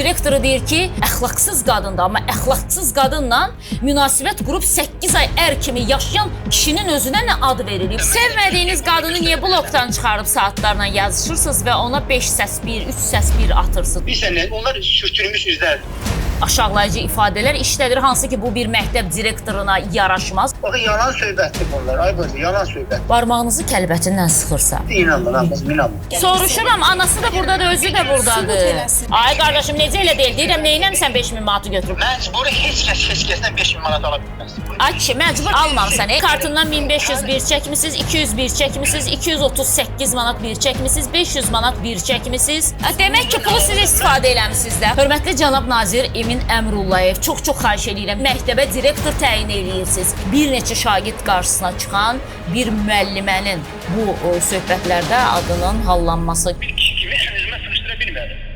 direktoru deyir ki, əxlaqsız qadındır, amma əxlaqsız qadınla münasibət qurub 8 ay kimi yaşayan kişinin özünə nə ad verilir? Sevmədiyiniz qadını niyə blokdan çıxarıb saatlarla yazışırsınız və ona 5 səs 1, 3 səs 1 atırsınız? Bilirsən, onlar sürtülmüş üzlərdir. Aşağılayıcı ifadələr işlədir, hansı ki bu bir məktəb direktoruna yaraşmaz. Baxın, yalan söhbətdir bunlar, ay bacı, yalan söhbət. Barmağınızı kəlbətindən sıxırsa. İnanmır, anlasın, inanmır. Soruşuram, anası da buradadır, özü də buradadır. Ay qardaşım, necə elə deyil? Deyirəm, neynəmsən 5000 manatı götürüb? Məcburi heç kəsdən 5000 manat ala bilməz. Ay kişi, məcbur almamısan. Kartından 1500 bir çəkmisiniz, 200 bir çəkmisiniz, 238 manat bir çəkmisiniz, 500 manat bir çəkmisiniz. Demək ki, pulu siz istifadə eləmişsiniz də. Hörmətli cənab nazir Emin Əmrullayev, çox xahiş edirəm, məktəbə direktor təyin eləyirsiniz. Bir neçə şagird qarşısına çıxan bir müəllimənin bu söhbətlərdə adının hallanması. Bir kişi kimi özümə sıxışdıra bilmədim.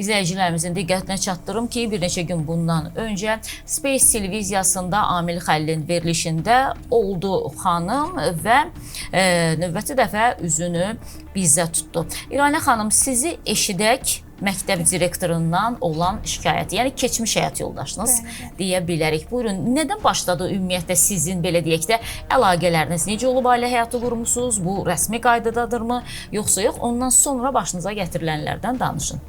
İzləyicilərimizin diqqətinə çatdırım ki, bir neçə gün bundan öncə Space televiziyasında Amil Xəlilin verilişində oldu xanım və növbəti dəfə üzünü bizə tutdu. İranə xanım, sizi eşidək məktəb direktorundan olan şikayəti, yəni keçmiş həyat yoldaşınız deyə bilərik. Buyurun, nədən başladı ümumiyyətlə sizin, belə deyək də, əlaqələriniz? Necə olub ailə həyatı qurmusunuz? Bu rəsmi qaydadadırmı, yoxsa yox? Ondan sonra başınıza gətirilənlərdən danışın.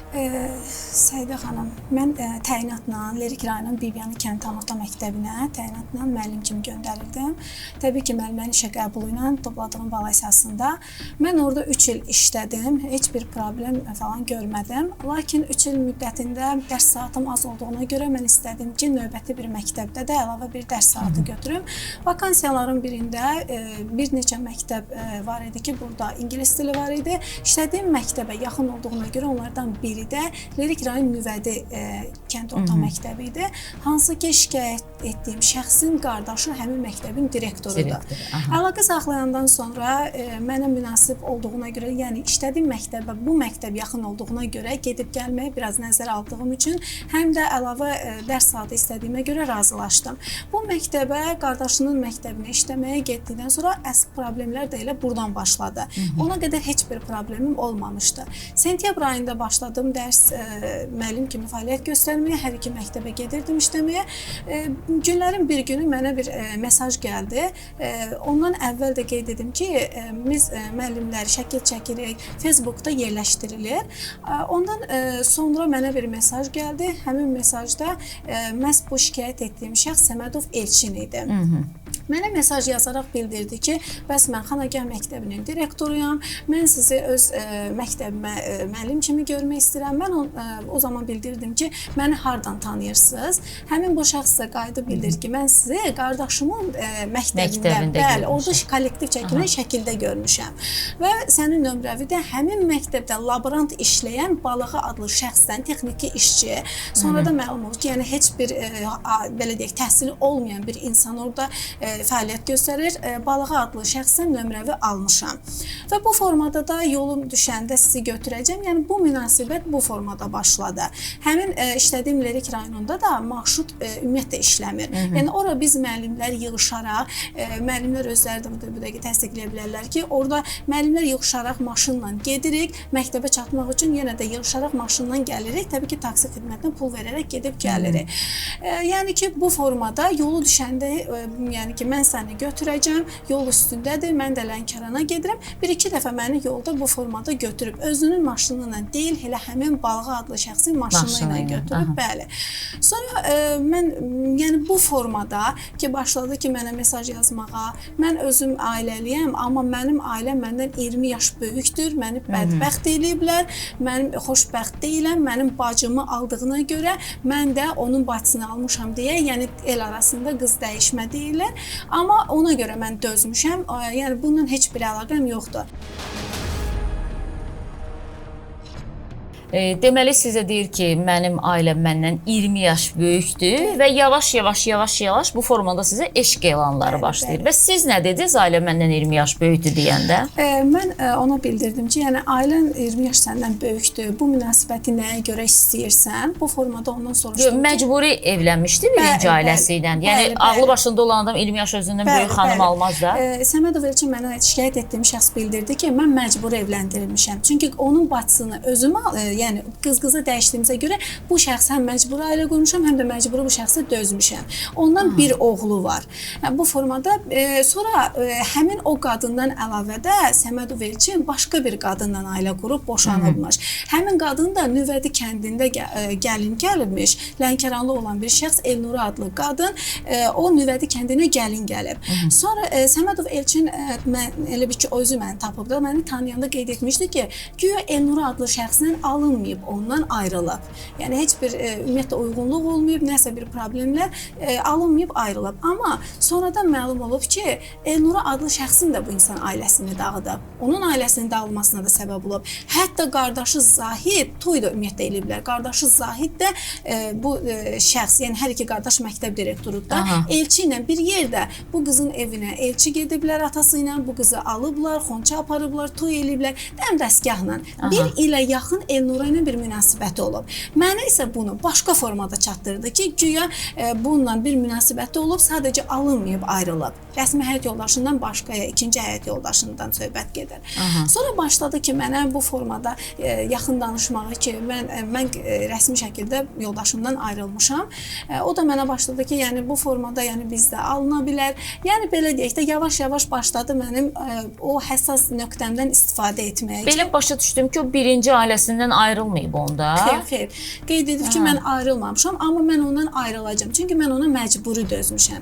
Səidə xanım, mən təyinatla Lerik rayonunun Bibiyanı kənd orta məktəbinə təyinatla müəllim kimi göndərildim. Təbii ki, müəllimənin işə qəbulu ilə topladığım bal əsasında mən orada 3 il işlədim, heç bir problem falan görmədim. Lakin 3 il müddətində dərs saatım az olduğuna görə mən istədim ki, növbəti bir məktəbdə də əlavə bir dərs saatı götürüm. Vakansiyaların birində bir neçə məktəb var idi ki, burada ingilis dili var idi. İşlədiyim məktəbə yaxın olduğuna görə onlardan biri də Lerik rayon Nüvədi kənd orta məktəbi idi. Hansı ki, şikayət etdiyim şəxsin qardaşı həmin məktəbin direktorudur. Əlaqə saxlayandan sonra mənə münasib olduğuna görə, yəni işlədiyim məktəbə bu məktəb yaxın olduğuna görə gedib gəlməyi biraz nəzərə aldığım üçün həm də əlavə dərs saatı istədiyimə görə razılaşdım. Bu məktəbə qardaşının məktəbinə işləməyə getdikdən sonra əsl problemlər də elə buradan başladı. Ona qədər heç bir problemim olmamışdı. Sentyabr ayında başladım dərs müəllim kimi fəaliyyət göstərməyə, hər iki məktəbə gedirdim işləməyə. Günlərin bir günü mənə bir mesaj gəldi. Ondan əvvəl də qeyd edim ki, biz müəllimləri şəkil çəkirik, Facebookda yerləşdirilir. Ondan sonra mənə bir mesaj gəldi. Həmin mesajda məhz bu şikayət etdiyim şəxs Səmədov Elçin idi. Mənə mesaj yazaraq bildirdi ki, bəs mən Xanagah məktəbinin direktoruyam, mən sizi öz məktəbimə müəllim kimi görmək istəyirəm. Mən o zaman bildirdim ki, məni hardan tanıyırsınız? Həmin bu şəxs də qayıdıb bildirdi ki, mən sizi qardaşımın məktəbində, bəli, orada kollektiv çəkilən şəkildə görmüşəm. Və sənin nömrəvi də həmin məktəbdə laborant işləyən Balığı adlı şəxsdən, texniki işçi. Sonra da məlum olur ki, yəni heç bir, belə deyək, təhsili olmayan bir insan orada fəaliyyət göstərir. Balığı adlı şəxsdən nömrəvi almışam. Və bu formada da yolum düşəndə sizi götürəcəm. Yəni bu münasibət bu formada başladı. Həmin işlədiyim Lerik rayonunda da marşrut ümumiyyətlə işləmir. Yəni ora biz müəllimlər yığışaraq, müəllimlər özləri də bu dəqiqə təsdiqləyə bilərlər ki, orada müəllimlər yığışaraq maşınla gedirik, məktəbə çatmaq üçün yenə də yığışaraq maşınla gəlirik. Təbii ki, taksi xidmətinə pul verərək gedib gəlirik. Yəni ki, bu formada yolu düşəndə, yəni ki, mən səni götürəcəm, yol üstündədir, mən də Lənkərana gedirəm. Bir-iki dəfə məni yolda bu formada götürüb, özünün maşını ilə deyil, elə həmin Balığı adlı şəxsin maşını ilə götürüb, bəli. Sonra mən, yəni bu formada ki, başladı ki, mənə mesaj yazmağa, mən özüm ailəliyəm, amma mənim ailəm məndən 20 yaş böyükdür, məni bədbəxt eləyiblər, mən xoşbəxt deyiləm, mənim bacımı aldığına görə mən də onun bacısını almışam deyə, yəni el arasında qız dəyişmə deyirlər. Amma ona görə mən dözmüşəm, yəni bunun heç bir əlaqəm yoxdur. Deməli sizə deyir ki, mənim ailəm məndən 20 yaş böyükdür və yavaş-yavaş bu formada sizə eşq elanları başlayır. Və siz nə dediniz ailəm məndən 20 yaş böyükdür deyəndə? Mən ona bildirdim ki, yəni ailən 20 yaş səndən böyükdür. Bu münasibəti nəyə görə istəyirsən? Bu formada ondan soruşdum. Məcburi evlənmişdi birinci ailəsi ilə. Yəni ağlı başında olan adam 20 yaş özündən böyük xanım almaz da. Səmədov Elçin mənə şikayət etdiyim şəxs bildirdi ki, mən məcbur evləndirilmişəm. Çünki onun bacısını özümə, yəni qız-qıza dəyişdiyimizə görə bu şəxs həm məcburi ailə qurmuşam, həm də məcburi bu şəxsə dözmüşəm. Ondan bir oğlu var. Bu formada sonra həmin o qadından əlavə də Səmədov Elçin başqa bir qadından ailə qurub boşanıbmış. Həmin qadın da Nüvədi kəndində gəlin gəlibmiş. Lənkəranlı olan bir şəxs Elnura adlı qadın o Nüvədi kəndinə gəlin gəlib. Sonra Səmədov Elçin elə bir ki, özü məni tapıb da məni tanıyanda qeyd etmişdi ki, güya Elnura adlı şəxslə alınmayıb, ondan ayrılıb. Yəni heç bir ümumiyyətlə uyğunluq olmayıb, nəsə bir problemlər alınmayıb, ayrılıb. Amma sonradan məlum olub ki, Elnura adlı şəxsin də bu insan ailəsini dağıdıb. Onun ailəsinin dağılmasına da səbəb olub. Hətta qardaşı Zahid toy da ümumiyyətlə eləyiblər. Qardaşı Zahid də bu şəxs, yəni hər iki qardaş məktəb direktorudur da, Elçi ilə bir yerdə bu qızın evinə Elçi gediblər atası ilə, bu qızı alıblar, xonça aparıblar, toy eləyiblər, dəmdəstgahla. Bir ilə yaxın Elnura ilə bir münasibəti olub. Mənə isə bunu başqa formada çatdırdı ki, güya bununla bir münasibəti olub, sadəcə alınmayıb, ayrılıb. Rəsmi həyat yoldaşından başqaya, ikinci həyat yoldaşından söhbət gedir. Sonra başladı ki, mənə bu formada yaxın danışmağı ki, mən rəsmi şəkildə yoldaşımdan ayrılmışam. O da mənə başladı ki, yəni bu formada yəni bizdə alına bilər. Yəni belə deyək də yavaş-yavaş başladı mənim o həssas nöqtəmdən istifadə etməyə. Belə başa düşdüm ki, o birinci ailəsindən ayrılmayıb onda. Xeyr. Qeyd edib ki, mən ayrılmamışam, amma mən ondan ayrılacağam. Çünki mən ona məcburi dözmüşəm.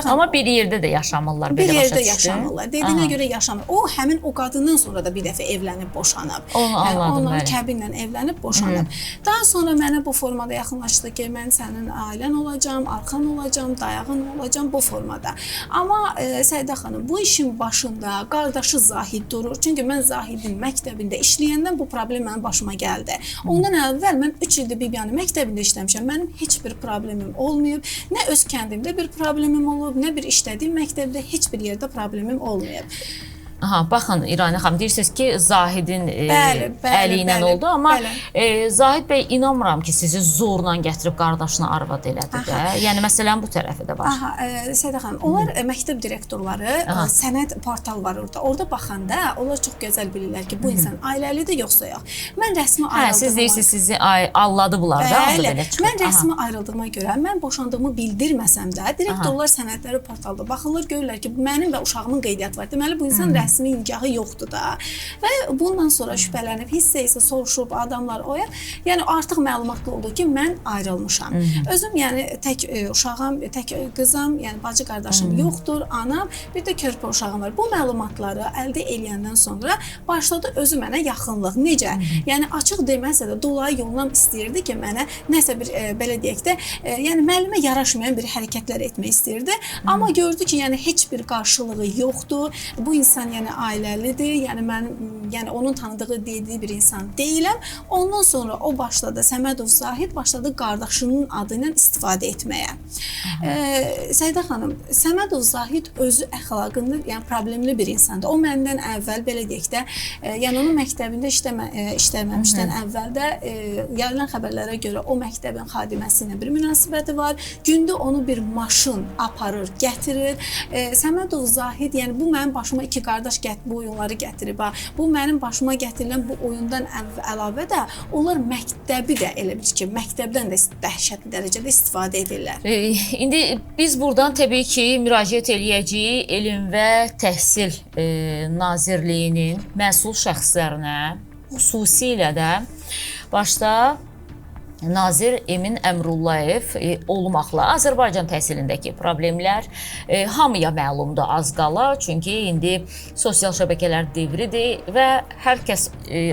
Amma bir yerdə də yaşamırlar, belə bir başa düşdüm. yerdə yaşamırlar. Dediyinə görə yaşamır. O həmin o qadından sonra da bir dəfə evlənib boşanıb. Onu anladım, Onların kəbinlə evlənib boşanıb. Daha sonra mənə bu formada yaxınlaşdı ki, mən sənin ailən olacağam, arxan olacağam, dayağın olacağam bu formada. Amma Səidə xanım, bu işin başında qardaşı Zahid durur. Çünki mən Zahidin məktəbində işləyəndən bu problem mənim başıma gəldi. Ondan əvvəl mən 3 ildir Bibiyanı məktəbində işləmişəm. Mənim heç bir problemim olmayıb. Nə öz kəndimdə bir problemim olub, nə bir işlədiyim məktəbdə heç bir yerdə problemim olmayıb. Baxın İrani xanım, deyirsiniz ki, Zahidin əli ilə oldu, amma Zahid bəy inanmıram ki, sizi zorla gətirib qardaşına arvad elədi də. Yəni məsələn bu tərəfi də var. Səidə xanım, onlar məktəb direktorları, sənəd portal var orada. Orada baxanda onlar çox gözəl bilirlər ki, bu insan ailəlidir yoxsa yox. Mən rəsmi ayrıldığıma... Siz deyirsiniz, sizi alladıblar da, onda belə çıxır. Mən rəsmi ayrıldığıma görə, mən boşandığımı bildirməsəm də, direktorlar sənədləri portalda baxırlar, görürlər ki, mənim və uşağımın qeydiyyatı var. Deməli, bu insan rəsmi nikahı yoxdur da. Və bundan sonra şübhələnib, hissə soruşub adamlar oya, yəni artıq məlumatlı oldu ki, mən ayrılmışam. Özüm yəni tək uşağım, tək qızım, yəni bacı qardaşım yoxdur, anam, bir də körpə uşağım var. Bu məlumatları əldə eləyəndən sonra başladı özü mənə yaxınlıq. Necə? Yəni açıq deməsə də dolayı yolla istəyirdi ki, mənə nəsə bir belə deyək də, yəni müəllimə yaraşmayan bir hərəkətlər etmək istəyirdi. Amma gördü ki, yəni heç bir qarşılığı yoxdur. Bu insan yəni ailəlidir, yəni onun tanıdığı, dediyi bir insan deyiləm. Ondan sonra o başladı, Səmədov Zahid başladı qardaşının adı ilə istifadə etməyə. Səidə xanım, Səmədov Zahid özü əxlaqında, yəni problemli bir insandır. O məndən əvvəl, belə deyək də, yəni onun məktəbində işləməmişdən əvvəl də yayılan xəbərlərə görə o məktəbin xadiməsi ilə bir münasibəti var. Gündə onu bir maşın aparır, gətirir. Səmədov Zahid, yəni bu mənim başıma iki qardaş bu oyunları gətirib. Bu mənim başıma gətirilən bu oyundan əlavə də onlar məktəbi də elə bil ki, məktəbdən də dəhşətli dərəcədə istifadə edirlər. İndi biz buradan təbii ki, müraciət eləyəcəyik Elm və Təhsil Nazirliyinin məsul şəxslərinə, xüsusilə də başda Nazir Emin Əmrullayev olmaqla Azərbaycan təhsilindəki problemlər hamıya məlumdur az qala. Çünki indi sosial şəbəkələr devridir və hər kəs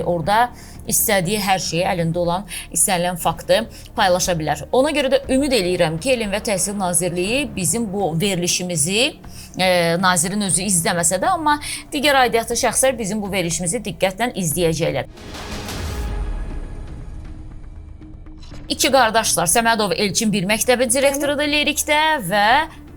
orada istədiyi hər şeyi, əlində olan istənilən faktı paylaşa bilər. Ona görə də ümid eləyirəm ki, Elm və Təhsil Nazirliyi bizim bu verilişimizi nazirin özü izləməsə də, amma digər aidiyyatlı şəxslər bizim bu verilişimizi diqqətlə izləyəcəklər. iki qardaşlar. Səmədov Elçin bir məktəbin direktorudur Lerikdə və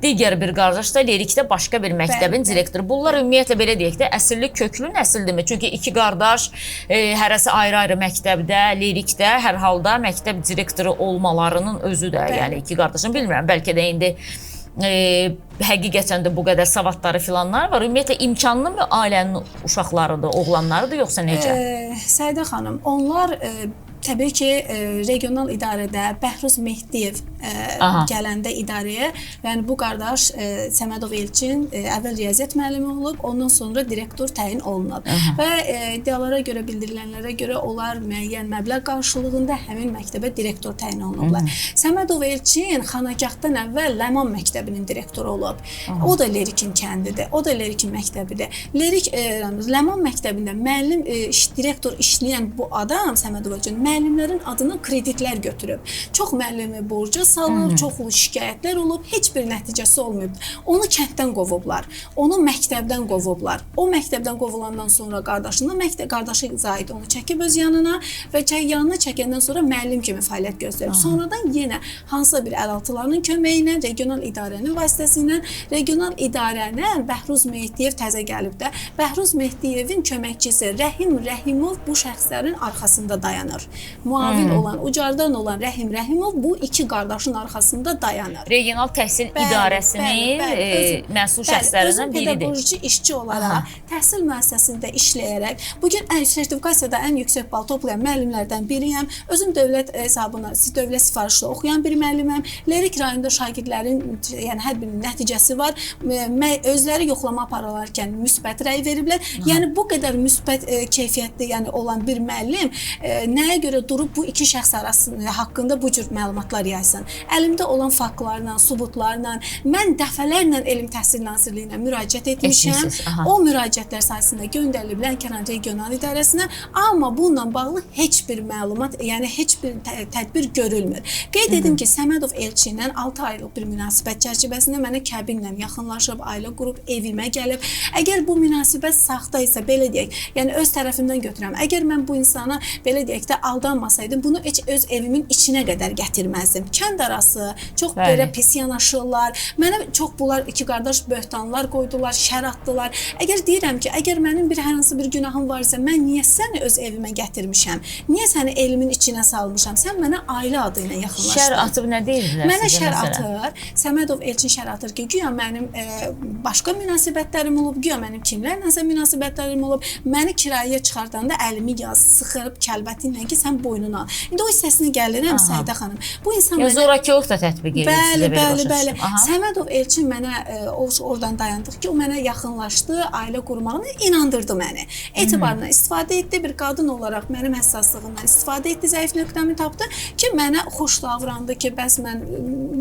digər bir qardaş da Lerikdə başqa bir məktəbin direktoru. Bunlar ümumiyyətlə belə deyək də, əsilli köklü nəsildirmi? Çünki iki qardaş hərəsi ayrı-ayrı məktəbdə, Lerikdə hər halda məktəb direktoru olmalarının özü də, yəni iki qardaşın bilmirəm, bəlkə də indi həqiqətən də bu qədər savadları filanlar var. Ümumiyyətlə imkanlı mı ailənin uşaqlarıdır, oğlanlarıdır, yoxsa necə? Səidə xanım, onlar təbii ki, regional idarədə Bəhruz Mehdiyev gələndə idarəyə, yəni bu qardaş Səmədov Elçin əvvəl riyaziyyat müəllimi olub, ondan sonra direktor təyin olunub. Və iddialara görə, bildirilənlərə görə onlar müəyyən məbləğ qarşılığında həmin məktəbə direktor təyin olunublar. Səmədov Elçin Xanagahdan əvvəl Ləman məktəbinin direktoru olub. O da Lerikin kəndidir, o da Lerikin məktəbidir. Lerik Ləman məktəbində müəllim, direktor işləyən bu adam Səmədov Elçin müəllimlərin adına kreditlər götürüb. Çox müəllimi borca salıb, çoxlu şikayətlər olub, heç bir nəticəsi olmayıb. Onu kənddən qovublar, onu məktəbdən qovublar. O məktəbdən qovulandan sonra qardaşı Zahid onu çəkib öz yanına və yanına çəkəndən sonra müəllim kimi fəaliyyət göstərib. Sonradan yenə hansısa bir əlaltılarının köməyi ilə, regional idarənin vasitəsilə, regional idarənin Bəhruz Mehdiyev təzə gəlib də, Bəhruz Mehdiyevin köməkçisi Rəhim Rəhimov bu şəxslərin arxasında dayanır. Muavin olan, ucardan olan Rəhim Rəhimov bu iki qardaşın arxasında dayanır. Regional təhsil idarəsinin məsul şəxslərindən biridir. Özüm pedaqoji işçi olaraq, təhsil müəssisəsində işləyərək, bugün sertifikasiyada ən yüksək bal toplayan müəllimlərdən biriyəm. Özüm dövlət hesabına, dövlət sifarişlə oxuyan bir müəlliməm. Lerik rayonunda şagirdlərin, yəni hər birinin nəticəsi var. Özləri yoxlama apararkən müsbət rəy veriblər. Yəni bu qədər müsbət keyfiyyətli, yəni olan bir müəllim nəyə görə durub bu iki şəxs arasında haqqında bu cür məlumatlar yaysın? Əlimdə olan faktlarla, subutlarla mən dəfələrlə Elm Təhsil Nazirliyinə müraciət etmişəm. O müraciətlər sayəsində göndərilib Lənkəran regional idarəsinə, amma bununla bağlı heç bir məlumat, yəni heç bir tədbir görülmür. Qeyd edim ki, Səmədov Elçinlə 6 aylıq bir münasibət çərçivəsində mənə kəbinlə yaxınlaşıb, ailə qurub, evimə gəlib. Əgər bu münasibət saxta isə, belə deyək, yəni öz tərəfimdən götürəm. Əgər mən bu insana, belə deyək də, aldanmasaydım, bunu heç öz evimin içinə qədər gətirməzdim. Kənd arası çox belə pis yanaşırlar. Mənə çox bunlar iki qardaş böhtanlar qoydular, şər atdılar. Əgər deyirəm ki, əgər mənim bir hər hansı bir günahım var isə, mən niyə səni öz evimə gətirmişəm? Niyə səni elimin içinə salmışam? Sən mənə ailə adı ilə yaxınlaşdın. Şər atıb nə deyirlər? Mənə şər atır. Səmədov Elçin şər atır ki, güya mənim başqa münasibətlərim olub, güya mənim kimlərləsə münasibətlərim olub. Məni kirayəyə çıxardanda əlimi sıxırıb kəlbətinlə ki, sən boynuna al. İndi o hissəsinə gəlirəm, Səidə xanım. Bu insan mənə zorakılıq da tətbiq edir. Bəli. Səmədov Elçin mənə oradan dayandıq ki, o mənə yaxınlaşdı, ailə qurmağına inandırdı məni. Etibarından istifadə etdi, bir qadın olaraq mənim həssaslığımdan istifadə etdi, zəif nöqtəmi tapdı ki, mənə xoş davrandı ki, bəs mən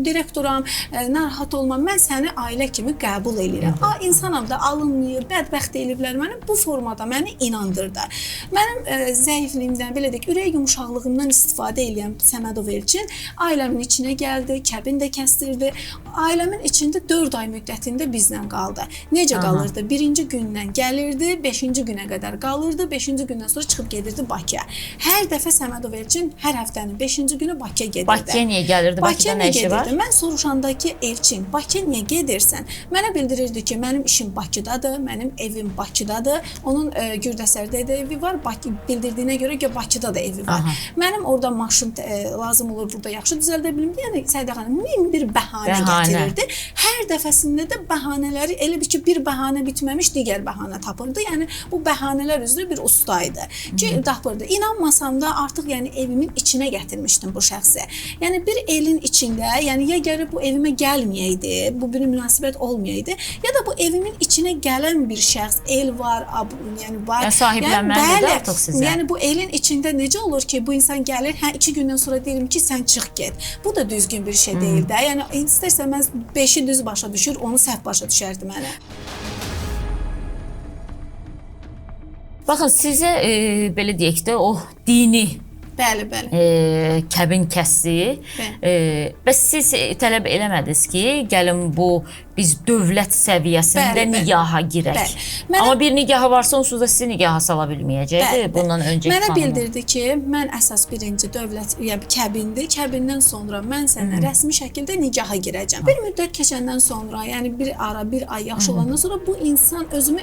direktoram, narahat olmam, mən səni ailə kimi qəbul edirəm. İnsanam da alınmayıb, bədbəxt eliblər məni, bu formada məni inandırdı. Mənim zəifliyimdən, belə deyək, ürək yumuşaqlığımdan istifadə edən Səmədov Elçin ailəmin içinə gəldi, kəbin də kəsdirdi. Ailəmin içində 4 ay müddətində bizlə qaldı. Necə qalırdı? Birinci gündən gəlirdi, 5-ci günə qədər qalırdı, 5-ci gündən sonra çıxıb gedirdi Bakıya. Hər dəfə Səmədov Elçin hər həftənin 5-ci günü Bakıya gedirdi. Bakıya niyə gəlirdi? Bakıda nə işi var? Mən soruşanda ki, Elçin, Bakıya niyə gedirsən? Mənə bildirirdi ki, mənim işim Bakıdadır, mənim evim Bakıdadır. Onun Gürdəsərdə də evi var, bildirdiyinə görə ki, Bakıda da evi var. Mənim orada maşın lazım olur, burada yaxşı düzəldə bilim. Yəni Səidə xanım min bir bəhanə gətirirdi. Hər dəfəsində də bəhanələri elə bir ki, bir bəhanə bitməmiş digər bəhanə tapırdı. Yəni bu bəhanələr üzrə bir ustaydı ki, tapırdı. İnanmasam da artıq yəni evimin içinə gətirmişdim bu şəxsi. Yəni bir elin içində, yəni ya gərək bu evimə gəlməyəydi, bu bir münasibət olmayaydı, ya da bu evimin içinə gələn bir şəxs, el var, yəni var. Sahiblənməlidir artıq sizə. Yəni bu elin içində necə olur ki, bu insan gəlir, 2 gündən sonra deyirəm ki, sən çıx get. Bu da düzgün bir şey deyil də. Yəni istərsəməz 5-i düz başa düşür, onu səhv başa düşərdi mənə. Baxın, sizə belə deyək də, o dini Bəli. kəbin kəsdi. Bəs siz tələb eləmədiniz ki, gəlin bu biz dövlət səviyyəsində Bəli, bəli. nigaha girək. Bəli. Amma bir nigahı varsa onsuz da sizi nigaha sala bilməyəcəkdir. Bundan öncəki Mənə xanımın. bildirdi ki, mən əsas birinci dövlət, yəni kəbindir. Kəbindən sonra mən sənə rəsmi şəkildə nigaha girəcəm. Bir müddət keçəndən sonra, yəni bir ay yaxşı olandan sonra bu insan özümü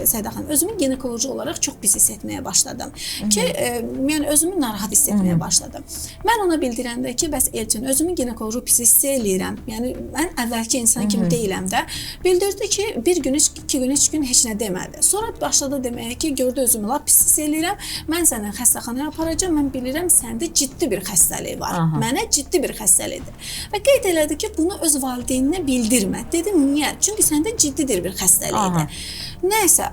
Səda xanım, özümü ginekoloji olaraq çox pis hiss etməyə başladım. Ki, yəni özümü narahat hiss etməyə başladım. Mən ona bildirəndə ki, bəs Elçin, özümü ginekoloji pis hiss eləyirəm. Yəni mən əvvəlki insan kimi deyiləm də. Bildirdi ki, bir gün, 2 gün, 3 gün heç nə demədi. Sonra başladı deməyə ki, gördü özümü lap pis hiss eləyirəm. Mən səni xəstəxanaya aparacağam. Mən bilirəm səndə ciddi bir xəstəlik var. Mənə ciddi bir xəstəlikdir. Və qeyd elədi ki, bunu öz valideyninə bildirmə. Dedim, niyə? Çünki səndə ciddidir bir xəstəlikdir. Nəysə,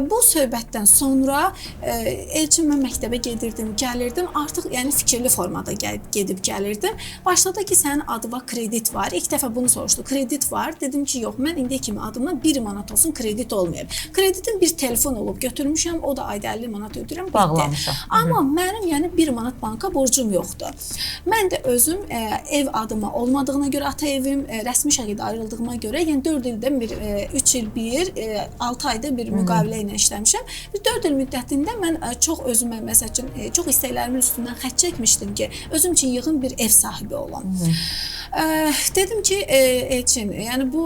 bu söhbətdən sonra Elçin mən məktəbə gedirdim, gəlirdim. Artıq yəni fikirli formada gedib gəlirdim. Başladı ki, sənin adıva kredit var. İlk dəfə bunu soruşdu. Kredit var. Dedim ki, yox, mən indiyə kimi adımdan 1 manat olsun kredit olmayıb. Kreditin bir telefon olub götürmüşəm. O da ayda 50 manat ödəyirəm. Bağlamışam. Amma mənim yəni 1 manat banka borcum yoxdur. Mən də özüm ev adıma olmadığına görə ata evim rəsmi şəkildə ayrıldığıma görə, yəni 4 ildən bir 3 il bir 6 ayda bir müqavilə ilə işləmişəm. 4 il müddətində mən çox özümə məsəl üçün çox istəklərimin üstündən xətt çəkmişdim ki, özüm üçün yığın bir ev sahibi olam. Dedim ki, Elçin, yəni bu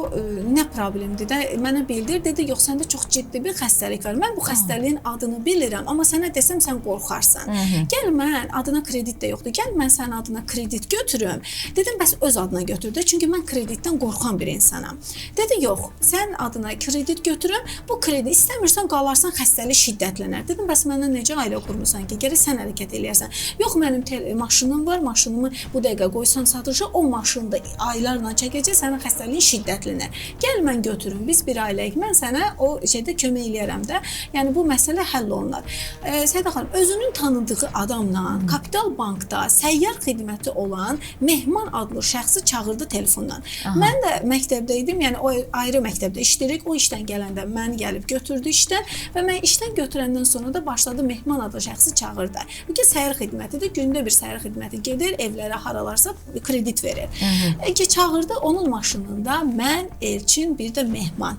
nə problemdir də mənə bildir. Dedi, yox, səndə çox ciddi bir xəstəlik var. Mən bu xəstəliyin adını bilirəm, amma sənə desəm sən qorxarsan. Gəl mən adına kredit də yoxdur. Gəl mən sənin adına kredit götürüm. Dedim, bəs öz adına götür də, çünki mən kreditdən qorxan bir insanam. Dedi, yox, sən adına kredit götürüm. Bu kredit istəmirsən qalarsan xəstəlik şiddətlənər. Dedim, bəs məndən necə ailə qurmusan ki, gərək sən hərəkət eləyərsən. Yox, mənim maşınım var, maşınımı bu dəqiqə qoysan satışa, o maşında aylarla çəkəcək, sənin xəstəliyin şiddətlənər. Gəl mən götürüm, biz bir ailəyik, mən sənə o şeydə kömək eləyərəm də. Yəni bu məsələ həll olunar. Səda xanım, özünün tanıdığı adamla Kapital Bankda səyyar xidməti olan Mehman adlı şəxsi çağırdı telefondan. Mən də məktəbdə idim, yəni o ayrı məktəbdə işləyirik. O işdən gələndə məni gəlib götürdü işdən və mən işdən götürəndən sonra da başladı Mehman adlı şəxsi çağırdı. Bu ki, səhər xidmətidir. Gündə bir səhər xidməti gedir, evlərə haralarsa kredit verir. Ki, çağırdı, onun maşınında mən, Elçin, bir də Mehman.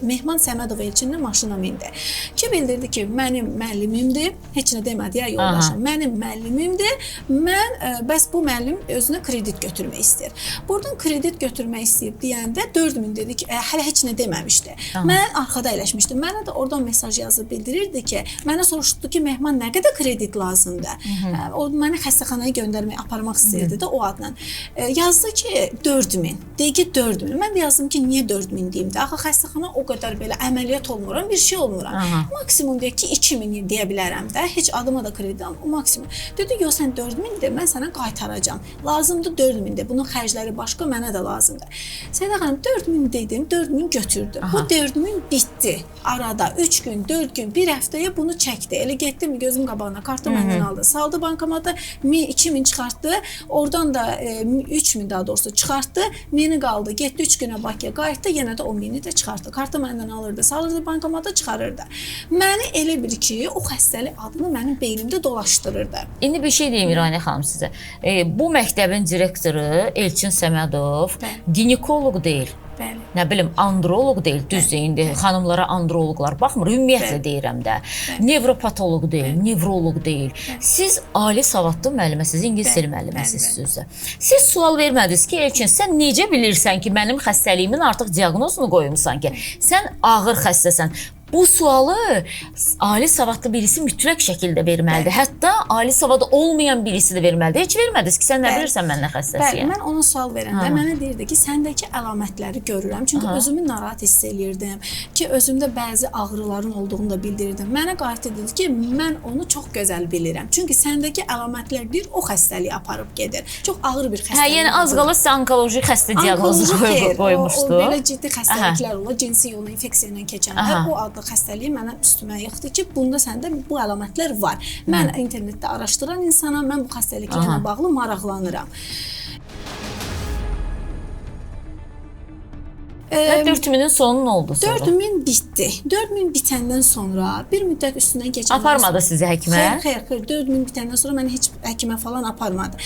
Mehman Səmədov Elçinin maşına mindi. Ki, bildirdi ki, mənim müəllimimdir. Heç nə demədi ya yoldaşım. Mənim müəllimimdir. Mən, bəs bu müəllim özünə kredit götürmək istəyir. Buradan kredit götürmək istəyib deyəndə 4000 dedi ki, hələ heç nə deməmişdi. Mən arxada əyləşmişdim. Mənə də oradan mesaj yazıb bildirirdi ki, mənə soruşdu ki, Mehman nə qədər kredit lazımdır? O məni xəstəxanaya göndərmək, aparmaq istəyirdi də o adla. Yazdı ki, 4000. Deyir ki, 4000. Mən də yazdım ki, niyə 4000 deyim də? Axı xəstəxana o qədər belə əməliyyat olmuram, bir şey olmuram. Maksimum deyək ki, 2000 deyə bilərəm də. Heç adıma da kredit alım, o maksimum. Dedi, yox, sən 4000-dir, mən sənə qaytaracağam. Lazımdır 4000-dir. Bunun xərcləri başqa, mənə də lazımdır. Səda xanım, 4000 dedim, 4000 götürdüm. Bu 4000 bitdi. Arada 3 gün, 4 gün, bir həftəyə bunu çəkdi. Elə getdi mi gözüm qabağına, kartı məndən aldı. Saldı bankamata, 2000 çıxartdı. Oradan da 3000 daha doğrusu çıxartdı. 1000 qaldı. Getdi 3 günə Bakıya qayıtdı. Yenə də o 1000 də çıxartdı. Kartı məndən alırdı, salırdı bankamata, çıxarırdı. Məni elə bir ki, o xəstəlik adını mənim beynimdə dolaşdırırdı. İndi bir şey deyim İranə xanım sizə. Bu məktəbin direktoru Elçin Səmədov ginekoloq deyil. Bəli. Nə bilim, androloq deyil, düzdür, indi xanımlara androloqlar baxmır, ümumiyyətlə deyirəm də. Nevropatoloq deyil, nevroloq deyil. Siz ali savadlı müəlliməsiz, ingilis dili müəlliməsiz. Siz sual vermədiniz ki, Elçin, sən necə bilirsən ki, mənim xəstəliyimin artıq diaqnozunu qoymusan ki, sən ağır xəstəsən. Bu sualı ali savadlı birisi mütləq şəkildə verməlidir. Hətta ali savadı olmayan birisi də verməlidir. Heç vermədiniz ki, sən nə bilirsən mən nə xəstəsiyəm? Bəli, mən ona sual verəndə mənə deyirdi ki, səndəki əlamətləri görürəm. Çünki özümü narahat hiss eləyirdim ki, özümdə bəzi ağrıların olduğunu da bildirirdim. Mənə qayıtdı dedi ki, mən onu çox gözəl bilirəm. Çünki səndəki əlamətlər deyir, o xəstəliyi aparıb gedir. Çox ağır bir xəstəlik. Yəni az qala sizə onkoloji xəstə diaqnozu qoymuşdu. O belə ciddi xəstəliklər olur, cinsi yolla infeksiya ilə keçənlər. O adlı xəstəliyi mənə üstümə yıxdı ki, bunda səndə bu əlamətlər var. Mən internetdə araşdıran insanam, mən bu xəstəliklərlə bağlı maraqlanıram. Və 4000-in sonu nə oldu sonra? 4000 bitdi. 4000 bitəndən sonra bir müddət üstündən keçəndən Aparmadı sizi həkimə? Xeyr, 4000 bitəndən sonra məni heç həkimə falan aparmadı.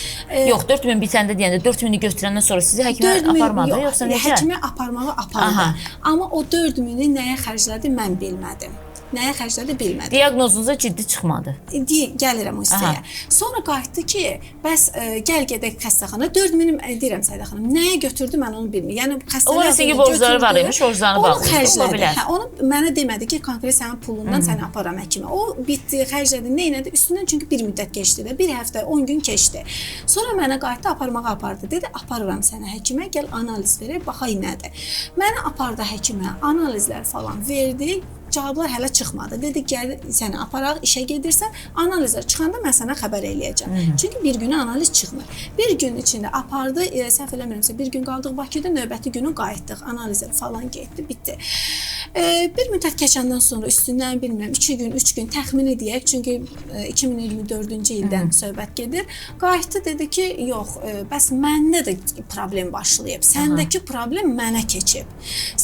Yox, 4000 bitəndə deyəndə 4000-i götürəndən sonra sizi həkimə aparmadı, yoxsa necə? Həkimə aparmağı apardı. Amma o 4000-i nəyə xərclədi mən bilmədim. Nəyə xərclədi bilmədim. Diaqnozunuzda ciddi çıxmadı. Gəlirəm o hissəyə. Sonra qayıtdı ki, bəs gəl gedək xəstəxana. 4000 deyirəm Səidə xanım. Nəyə götürdü mən onu bilmirəm. Yəni xəstələr o borcları var imiş, borclarını bağlayır. Ola bilər. Onu mənə demədi ki, konkret sənin pulundan səni aparam həkimə. O bitdi, xərclədi, nə etdi? Üstündən çünki bir müddət keçdi də, bir həftə, 10 gün keçdi. Sonra mənə qayıtdı, aparmağa apardı. Dedi, aparıram səni həkimə, gəl analiz verək, baxay nədir. Məni apardı həkimə, analizlər falan verdi. Cavablar hələ çıxmadı. Dedi, gəl səni aparaq, işə gedirsən, analizlər çıxanda mən sənə xəbər eləyəcəm. Çünki bir günə analiz çıxmır. Bir gün içində apardı, səhv eləmirəmsə, bir gün qaldıq Bakıda, növbəti günü qayıtdıq. Analizlər falan getdi, bitdi. Bir müddət keçəndən sonra üstündən bilmirəm, 2 gün, 3 gün təxmini deyək, çünki 2024-cü ildən söhbət gedir. Qayıtdı, dedi ki, yox, bəs məndə də problem başlayıb. Səndəki problem mənə keçib.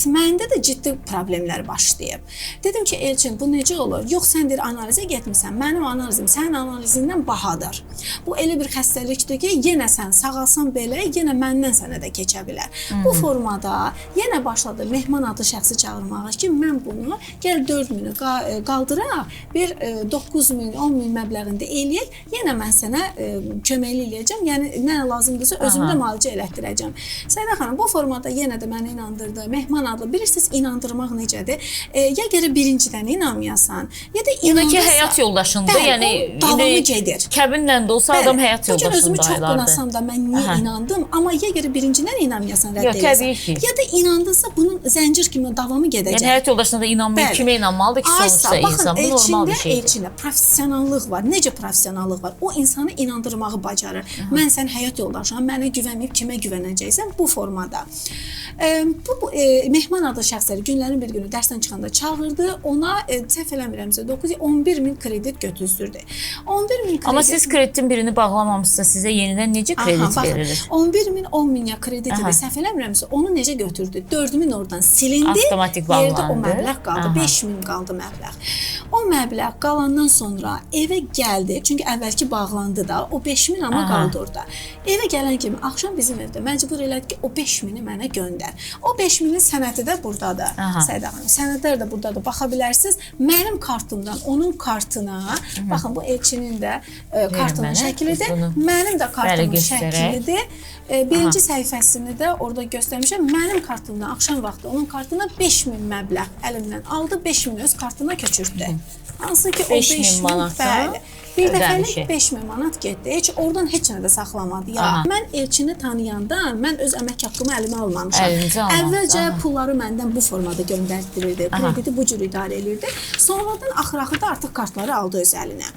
Məndə də ciddi problemlər başlayıb. Dedim ki, Elçin, bu necə olur? Yox, sən deyir, analizə getmirsən. Mənim analizim sənin analizindən bahadır. Bu elə bir xəstəlikdir ki, yenə sən sağalsan belə, yenə məndən sənə də keçə bilər. Bu formada yenə başladı Mehman adlı şəxsi çağırmağa ki, mən bunu gəl 4000-i qaldıraq, bir 9000, 10000 məbləğində eləyək, yenə mən sənə köməkli eləyəcəm. Yəni, nə lazımdırsa özümü də müalicə elətdirəcəm. Səidə xanım, bu formada yenə də məni inandırdı. Mehman adlı, bilirsiniz, inandırmaq necədir? Ya gərək birincidən inanmayasan, ya da inanırsan. Ki, həyat yoldaşındır. Yəni, davamı gedir. Kəbinlə də olsa adam həyat yoldaşında aylardır. Bugün özümü çox qınasam da mən niyə inandım? Amma ya gərək birincidən inanmayasan, rədd edəsən. Təbii ki. Ya da inandınsa, bunun zəncir kimi davamı gedəcək. Yəni, həyat yoldaşına da inanmayıb, kimə inanmalıdır ki, sonuçta insan. Bu normal bir şeydir. Elçində professionallıq var. Necə professionallıq var? O insanı inandırmağı bacarır. Mən sən həyat yoldaşına, mənə güvənməyib kimə güvənəcəksən? Bu formada. Bu Mehman adlı şəxsləri günlərin bir günü dərsdən çıxanda çağırdı. Ona səhv eləmirəmsə 11.000 kredit götüzdürdü. 11.000 kredit. Amma siz kreditin birini bağlamamışsınızsa sizə yenidən necə kredit verilir? 11.000 10.000-ya kredit idi. Səhv eləmirəmsə onu necə götürdü? 4.000 oradan silindi. Avtomatik bağlandı. Yerdə o məbləğ qaldı. 5.000 qaldı məbləğ. O məbləğ qalandan sonra evə gəldi. Çünki əvvəlki bağlandı da. O 5.000 amma qaldı orada. Evə gələn kimi axşam bizim evdə məcbur elədi ki, o 5.000-i mənə göndər. O 5.000-in sənədi də buradadır. Səidə xanım, sənədlər də buradadır. Baxa bilərsiniz. Mənim kartımdan onun kartına, baxın bu Elçinin də kartının şəklidir. Mənim də kartımın şəklidir. Birinci səhifəsini də orada göstərmişəm. Mənim kartımdan axşam vaxtı onun kartına 5.000 məbləğ əlimdən aldı, 5.000 öz kartına köçürdü. Hansı ki o 5.000 bəli. Bir dəfəlik 5.000 manat getdi. Heç oradan heç nə də saxlamadı. Ya mən Elçini tanıyanda mən öz əmək haqqımı əlimə almamışam. Əvvəlcə pulları məndən bu formada göndərdirirdi. Krediti bu cür idarə edirdi. Sonradan axır-axırda artıq kartları aldı öz əlinə.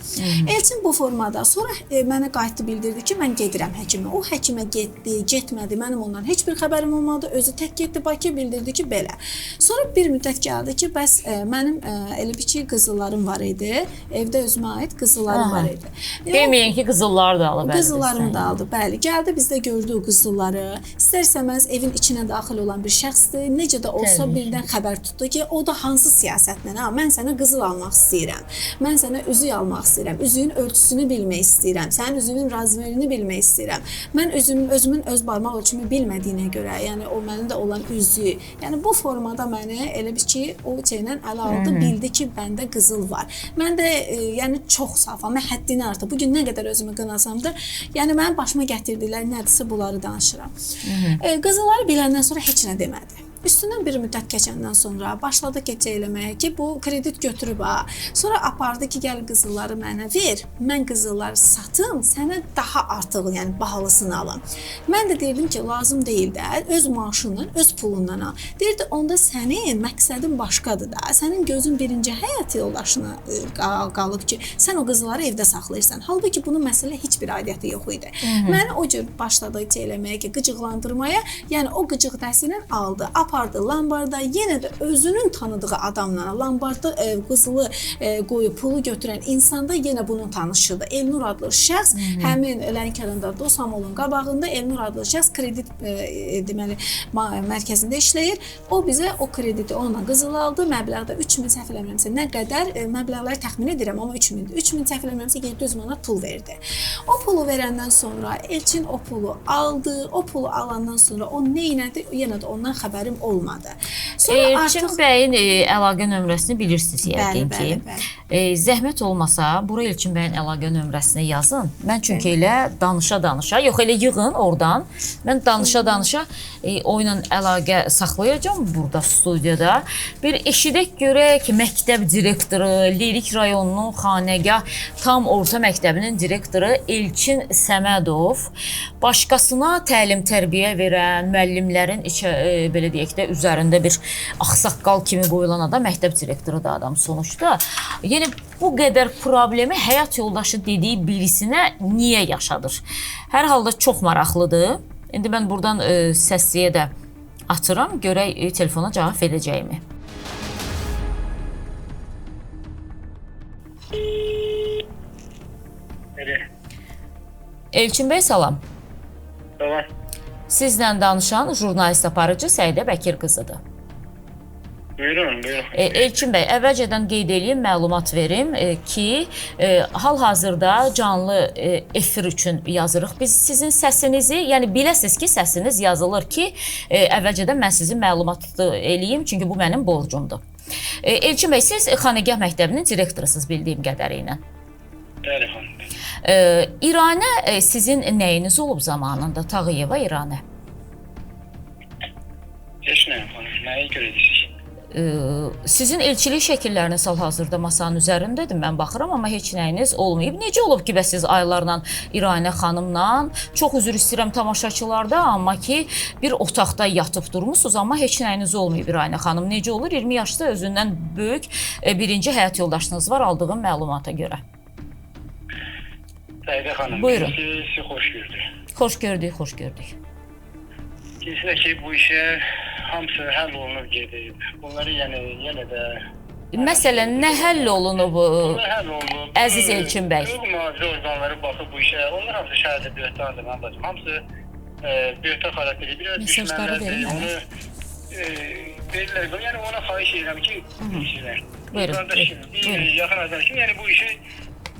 Elçin bu formada. Sonra mənə qayıtdı bildirdi ki, mən gedirəm həkimə. O həkimə getdi, getmədi. Mənim ondan heç bir xəbərim olmadı. Özü tək getdi Bakıya, bildirdi ki, belə. Sonra bir müddət gəldi ki, bəs mənim elə bir ki, qızıllarım var idi. Evdə özümə aid qızıllarım var idi. Deməyin ki, qızılları da alıb. Qızıllarımı da aldı, bəli. Gəldi, bizdə gördü o qızılları. İstərsəməz evin içinə daxil olan bir şəxsdir. Necə də olsa birdən xəbər tutdu ki, o da hansı siyasətlə, mən sənə qızıl almaq istəyirəm. Mən sənə üzük almaq istəyirəm. Üzüyün ölçüsünü bilmək istəyirəm. Sənin üzüyün razmerini bilmək istəyirəm. Mən özümün öz barmaq ölçümü bilmədiyinə görə, yəni o məndə olan üzüyü, yəni bu formada məni elə bir ki, o şeylə ələ aldı, bildi ki, məndə qızıl var. Mən də yəni çox safam, mən həddini artıq. Bugün nə qədər özümü qınasam da, yəni mənim başıma gətirdikləri nədirsə bunları danışıram. Qızılları biləndən sonra heç nə demədi. Üstündən bir müddət keçəndən sonra başladı gecə eləməyə ki, bu kredit götürüb ha. Sonra apardı ki, gəl qızılları mənə ver. Mən qızılları satım, sənə daha artıq, yəni bahalısını alım. Mən də deyirdim ki, lazım deyil də, öz maaşından, öz pulundan al. Deyirdi, onda sənin məqsədin başqadır da. Sənin gözün birinci həyat yoldaşına qalıb ki, sən o qızılları evdə saxlayırsan. Halbuki bunun məsələ heç bir aidiyyəti yox idi. Məni o cür başladı eləməyə ki, qıcıqlandırmaya, yəni o qıcıq təsirini aldı. apardı Lambarda, yenə də özünün tanıdığı adamlara, Lambarda qızılı qoyub pulu götürən insanda yenə bunun tanışıdır. Elnur adlı şəxs həmin Lənkəranda Dosamolun qabağında Elnur adlı şəxs kredit deməli mərkəzində işləyir. O bizə o krediti onunla qızıl aldı. Məbləğdə 3000 səhv eləmirəmsə nə qədər məbləğləri təxmin edirəm, amma 3000-dir. 3000 səhv eləmirəmsə 700 manat pul verdi. O pulu verəndən sonra Elçin o pulu aldı. O pulu alandan sonra o nə elədi? Yenə də ondan xəbərim olmadı. Sonra Elçin bəyin əlaqə nömrəsini bilirsiniz yəqin ki. Bəli. Zəhmət olmasa bura Elçin bəyin əlaqə nömrəsini yazın. Mən çünki elə danışa-danışa, yox elə yığın oradan. Mən danışa-danışa o ilə əlaqə saxlayacağam burada studiyada. Bir eşidək görək ki, məktəb direktoru, Lirik rayonunun Xanəgah tam orta məktəbinin direktoru Elçin Səmədov başqasına təlim-tərbiyə verən müəllimlərin belə deyək də üzərində bir ağsaqqal kimi qoyulan adam məktəb direktoru da adam sonuçda. Yəni bu qədər problemi həyat yoldaşı dediyi birisinə niyə yaşadır? Hər halda çox maraqlıdır. İndi mən buradan səsliyə də atıram, görək telefona cavab verəcəyimi. Elçin bəy, salam. Salam. Sizlə danışan jurnalist aparıcı Səidə Bəkir qızıdır. Buyurun. Elçin bəy, əvvəlcədən qeyd edeyim, məlumat verim ki, hal-hazırda canlı efir üçün yazırıq. Biz sizin səsinizi, yəni biləsiniz ki, səsiniz yazılır ki, əvvəlcədən mən sizin məlumatı eləyim, çünki bu mənim borcumdur. Elçin bəy, siz Xanəgah məktəbinin direktorusunuz bildiyim qədərilə. Bəli, xanım. İranə sizin nəyiniz olub zamanında, Tağıyeva İranə? Heç nəyim, xanım. Nəyə görə edirsiniz? Sizin elçilik şəkilləriniz hal-hazırda masanın üzərindədir, mən baxıram, amma heç nəyiniz olmayıb. Necə olub ki, siz aylarla İranə xanımla, çox üzr istəyirəm tamaşaçılarda, amma ki, bir otaqda yatıb durmusunuz, amma heç nəyiniz olmayıb İranə xanım. Necə olur? 20 yaşda özündən böyük birinci həyat yoldaşınız var aldığım məlumata görə. Səidə xanım, buyurun. Sizi xoş gördük. Xoş gördük, xoş gördük. Kesinlikle ki, bu işe hamısı həll olunub gedib. Bunları yəni yenə də... Məsələn, nə həll olunub, Həll olunub. əziz Elçin bəy? Hüquq mühafizə orqanları baxıb bu işə. Onlar hamısı şəhərdə böhtandır, mən bacım. Hamısı böhtan xarakteri. Biraz düşmənlərdir. Onu verirlər. Yəni ona xahiş edirəm ki, Buyurun. yaxın arkadaşım, yəni bu işi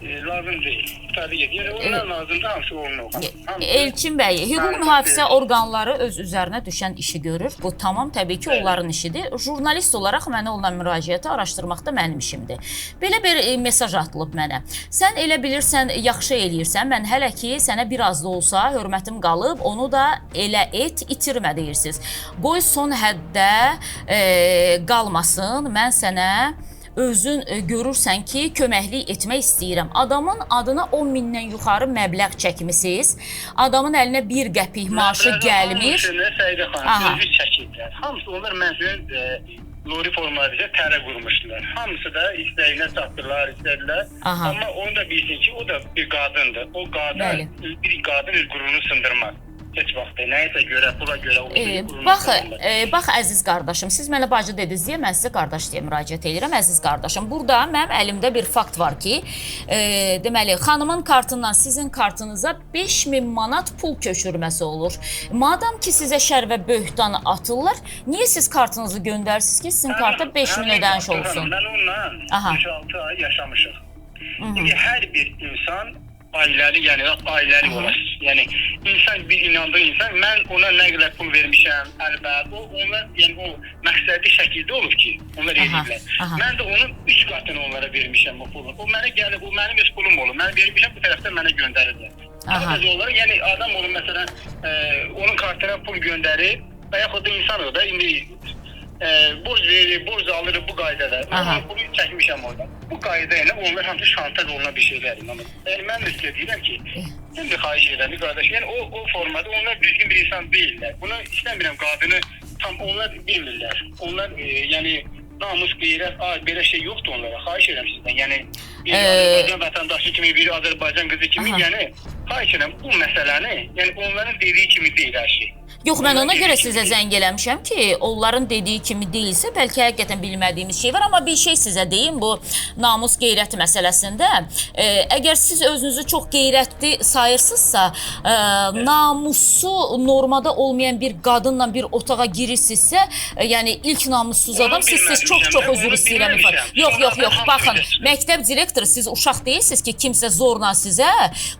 lazım deyil. Təbii ki, yəni onlar lazımdır, hamısı olunur. Elçin bəy, hüquq mühafizə orqanları öz üzərinə düşən işi görür. Bu tamam, təbii ki, onların işidir. Jurnalist olaraq mənə olan müraciəti araşdırmaq da mənim işimdir. Belə bir mesaj atılıb mənə. Sən elə bilirsən, yaxşı eləyirsən, mən hələ ki, sənə biraz da olsa hörmətim qalıb, onu da elə et, itirmə deyirsiniz. Qoy son həddə qalmasın, mən sənə özün görürsən ki, köməklik etmək istəyirəm. Adamın adına 10 mindən yuxarı məbləğ çəkmisiniz. Adamın əlinə 1 qəpik maaşı gəlmir. Səidə xanım, özü çəkirlər. Hamısı onlar mənzilin Lori formalarıca tərə qurmuşdular. Hamısı da istəyinə çatdırlar, istədilər. Amma onu da bilsin ki, o da bir qadındır. O qadın, bir qadın öz qürurunu sındırmaz. Heç vaxt nəyəsə görə, pula görə. Bax, əziz qardaşım, siz mənə bacı dediniz deyə mən sizə qardaş deyə müraciət edirəm. Əziz qardaşım, burada mənim əlimdə bir fakt var ki, deməli, xanımın kartından sizin kartınıza 5000 manat pul köçürməsi olur. Madam ki, sizə şər və böhtan atırlar, niyə siz kartınızı göndərsiniz ki, sizin karta 5000 ödəniş olsun? Mən onunla 5-6 ay yaşamışıq. İndi hər bir insan ailəli, yəni ailəli olar. Yəni insan bir inandığı insan, mən ona nə qədər pul vermişəm, əlbəttə onlar yəni o məqsədli şəkildə olub ki, onlar edirlər. Mən də onun 3 qatını onlara vermişəm o pulu. O mənə gəlib, o mənim öz pulum olub. Mən vermişəm, bu tərəfdən mənə göndərirlər. Sadəcə olaraq, yəni adam olur məsələn, onun kartına pul göndərib və yaxud da insan o da indi borc verir, borc alır bu qaydada. Mən bunu çəkmişəm orada. Bu qayda ilə onlar hamısı şantaj olunan bir şeylərdir. Yəni mən də sizə deyirəm ki, mən də xahiş edirəm qardaş. Yəni o formada onlar düzgün bir insan deyirlər. Bunu istəmirəm qadını tam onlar bilmirlər. Onlar yəni namus, qeyrət, belə şey yoxdur onlara. Xahiş edirəm sizdən. Yəni bir Azərbaycan vətəndaşı kimi, bir Azərbaycan qızı kimi, yəni xahiş edirəm bu məsələni, yəni onların dediyi kimi deyil hər şey. Yox, mən ona görə sizə zəng eləmişəm ki, onların dediyi kimi deyilsə, bəlkə həqiqətən bilmədiyimiz şey var, amma bir şey sizə deyim, bu namus qeyrət məsələsində, əgər siz özünüzü çox qeyrətli sayırsınızsa, namusu normada olmayan bir qadınla bir otağa girirsinizsə, yəni ilk namussuz adam siz çox özür istəyirəm. Yox, baxın, məktəb direktoru, siz uşaq deyilsiniz ki, kimsə zorla sizə,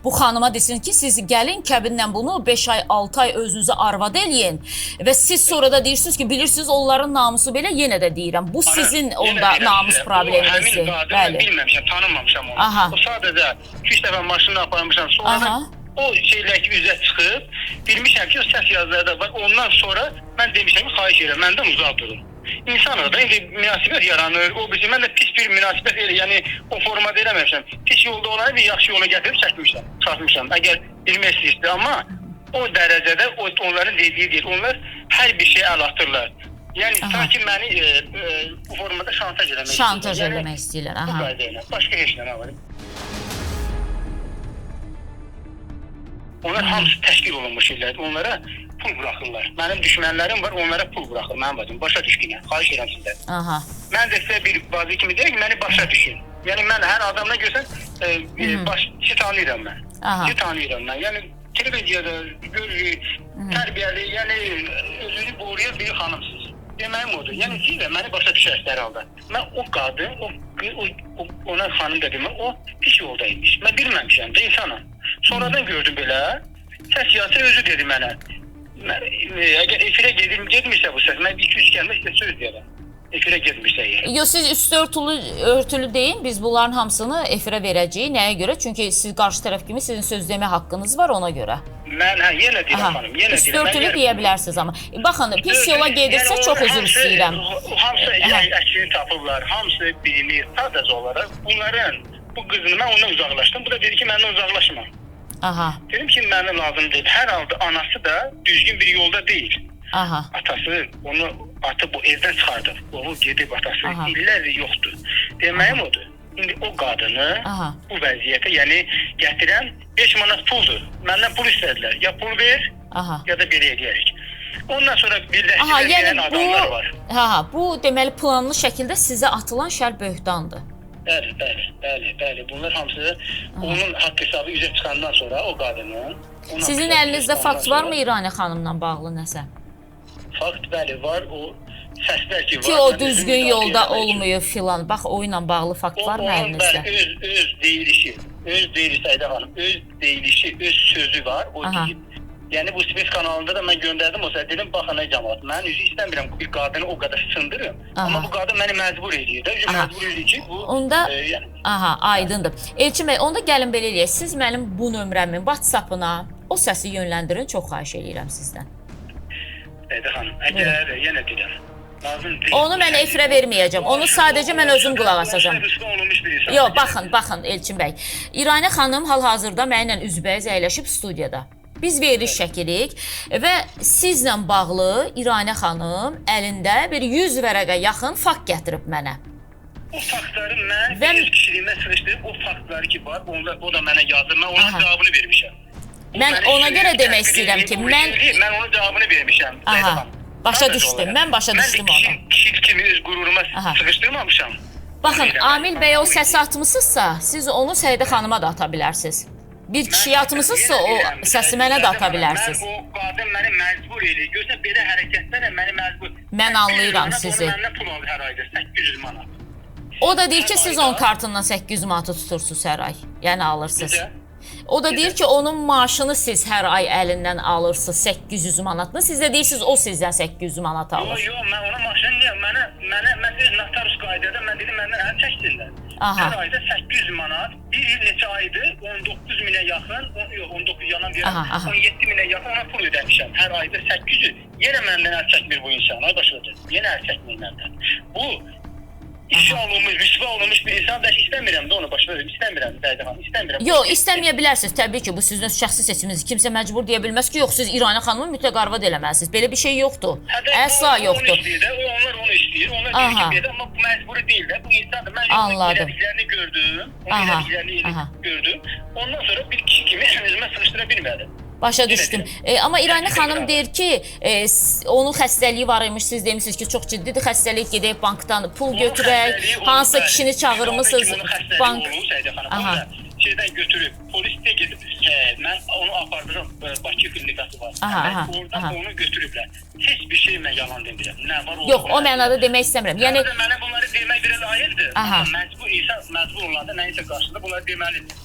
bu xanıma desin ki, siz gəlin kəbinlə bunu 5 ay, 6 ay özünüzü arvad eləyin və siz sonra da deyirsiniz ki, bilirsiniz onların namusu belə, yenə də deyirəm. Bu sizin onda namus probleminizdir. Həmin qadını mən bilməmişəm, tanımamışam onu. O sadəcə 2-3 dəfə maşını aparmışam, sonra da o şeylər ki, üzə çıxıb, bilmişəm ki, o səs yazıları da var. Ondan sonra mən demişəm ki, xahiş edirəm, məndən uzaq durun. İnsanlar da indi münasibət yaranır. O bizim, mən də pis bir münasibət elə, yəni o formada eləməmişəm. Pis yolda olanı bir yaxşı yola gətirib çəkmişəm. Əgər bilmək istəyirsə, amma o dərəcədə onların dediyi deyil. Onlar hər bir şey əl atırlar. Yəni sanki məni bu formada şantaj eləmək istəyirlər. Şantaj eləmək istəyirlər. Bu qayda ilə. Başqa heç nə var. Onlar hamısı təşkil olunmuş şeylərdir. Onlara pul buraxırlar. Mənim düşmənlərim var, onlara pul buraxır. Mənim bacım, başa düşkünə. Xahiş edirəm sizdən. Mən də sizə bir bazı kimi deyək ki, məni başa düşün. Yəni mən hər adamdan görsən, sizi tanıyıram mən. Sizi tanıyıram mən. Yəni televiziyada görürük, tərbiyəli, yəni özünü qoruyan bir xanımsınız. Deməyim odur. Yəni siz də məni başa düşərsiniz hər halda. Mən o qadın, ona xanım da deməm, o pis yoldaymış. Mən bilməmişəm də insanım. Sonradan gördüm belə, səs yazı özü dedi mənə. Əgər efirə gedmirsə bu səs, mən 2-3 kəlmə sizə söz deyərəm. Efirə getmirsə yer. Yox, siz üstü örtülü deyin, biz bunların hamısını efirə verəcəyik. Nəyə görə? Çünki siz qarşı tərəf kimi sizin söz demə haqqınız var ona görə. Mən yenə deyirəm xanım, yenə deyirəm. Üstü örtülü deyə bilərsiniz amma. Baxın, pis yola gedirsə çox üzr istəyirəm. Hamısı əksini tapırlar, hamısı bilinir. Sadəcə olaraq bunların, bu qızını mən ondan uzaqlaşdım. Bu da dedi ki, məndən uzaqlaşma. Dedim ki, mənə lazım deyil. Hər halda anası da düzgün bir yolda deyil. Atası onu atıb o evdən çıxardı. O gedib atası illərdir yoxdur. Deməyim odur. İndi o qadını bu vəziyyətə, yəni gətirən 5 manat puldur. Məndən pul istədilər. Ya pul ver, ya da belə edərik. Ondan sonra birləşdirən yəni adamlar var. Bu deməli planlı şəkildə sizə atılan şər böhtandır. Bəli. Bunlar hamısı onun haqq hesabı üzə çıxandan sonra o qadının. Sizin əlinizdə fakt varmı İranə xanımla bağlı nəsə? Fakt bəli var, o səslər ki var. Ki o düzgün yolda olmuyor filan. Bax o ilə bağlı fakt varmı əlinizdə? Öz deyilişi, Səidə xanım, öz deyilişi, öz sözü var. O deyib. Yəni bu Space kanalında da mən göndərdim o səs dedim, baxın ay cəmaət, mən üzü istəmirəm bir qadını o qədər sındırım. Amma bu qadın məni məcbur edir də, məcbur edir ki, bu onda aydındır. Elçin bəy, onda gəlin belə eləyək. Siz mənim bu nömrəmin WhatsApp-ına o səsi yönləndirin, çox xahiş edirəm sizdən. Səidə xanım, əgər yenə deyirəm. Onu mən efirə verməyəcəm. Onu sadəcə mən özüm qulaq asacağam. Yox, baxın Elçin bəy. İranə xanım hal-hazırda mənimlə üzbəyiz əyləşib studiyada. Biz veriliş çəkirik və sizlə bağlı İranə xanım əlində bir 100 vərəqə yaxın fakt gətirib mənə. O faktları mən öz kişiliyimə sığışdırıb, o faktları ki var, o da mənə yazır, mən onun cavabını vermişəm. Mən ona görə demək istəyirəm ki, mən onun cavabını vermişəm. Başa düşdüm, mən başa düşdüm onu. Mən kişi kimi öz qüruruma sığışdırmamışam. Baxın, Amil bəyə o səsi atmışsınızsa, siz onu Səidə xanıma da ata bilərsiniz. Bir kişiyə atmışsınızsa o səsi mənə də ata bilərsiniz. O qadın məni məcbur edir. Görsən belə hərəkətlərlə məni məcbur. Mən anlayıram sizi. Məndən pul alır hər ayda 800 manat. O da deyir ki, siz onun kartından 800 manatı tutursunuz hər ay. Yəni alırsınız. O da deyir ki, onun maaşını siz hər ay əlindən alırsınız 800 manatını. Siz də deyirsiniz o sizdən 800 manat alır. Yox, mən onun maaşını niyə? Mən öz notarus qaydada mən dedim məndən əl çəksinlər. Hər ayda 800 manat, bir il neçə aydır 19 minə yaxın, yox 19 yalan deyirəm, 17 minə yaxın ona pul ödəmişəm. Hər ayda 800, yenə məndən əl çəkmir bu insan, ay başladı. Yenə əl çəkmir məndən. Bu işə alınmış, rüsva olunmuş bir insan, bəlkə istəmirəm də onu başa verim, istəmirəm Səidə xanım, istəmirəm. Yox, istəməyə bilərsiniz, təbii ki, bu sizin şəxsi seçiminiz. Kimsə məcbur deyə bilməz ki, yox, siz İranə xanımı mütləq arvad eləməlisiniz. Belə bir şey yoxdur. Əsla yoxdur. Onlar onu istəyir, onlar deyir ki, amma bu məcburi deyil də, bu insandır. Mən elədiklərini gördüm, onun elədiklərini gördüm. Ondan sonra bir kişi kimi özümə sığışdıra bilmədim. Başa düşdüm. Amma İrani xanım deyir ki, onun xəstəliyi var imiş. Siz demişsiniz ki, çox ciddidir xəstəlik, gedək bankdan pul götürək, hansısa kişini çağırmısınız bank. Şeydən götürüb, polis də gedib, mən onu apardırım, Bakı klinikası var. Oradan onu götürüblər. Heç bir şey mən yalan demirəm. Nə var o? Yox, o mənada demək istəmirəm. Yəni mənə bunları demək biraz ayrıdır. Məcbur insan məcbur olanda nəyisə qarşısında bunları deməlidir.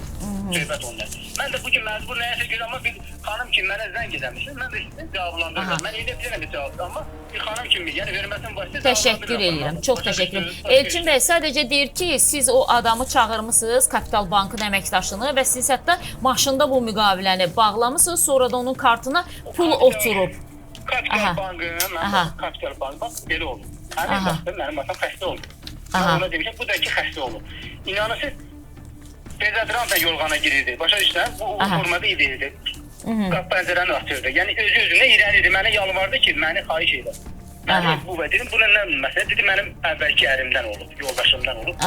Söhbət onlar. Mən də bugün məcbur nəyəsə görə, amma bir xanım kimi mənə zəng edəmişsin, mən də sizin cavablandırıram. Mən elə bilirəm bir cavabdır, amma bir xanım kimi, yəni verməsin başlayır. Təşəkkür edirəm, çox təşəkkür edirəm. Elçin bəy sadəcə deyir ki, siz o adamı çağırmısınız, Kapital Bankın əməkdaşını və siz hətta maşında bu müqaviləni bağlamısınız, sonra da onun kartına pul oturub. Kapital Bankın, mən Kapital Bank, bax, belə oldu. Həmin vaxtda mənim atam xəstə oldu. Mən ona demişəm, bu da ki, xəstə oldu. İnanırsınız, Bezadran da yorğana girirdi. Başa düşsən, bu formada edirdi. Qap pəncərəni atırdı. Yəni özü-özünə irəlidir. Mənə yalvardı ki, məni xahiş edə. Mən bu dedim, buna nə məsələ? Dedi, mənim əvvəlki ərimdən olub, yoldaşımdan olub.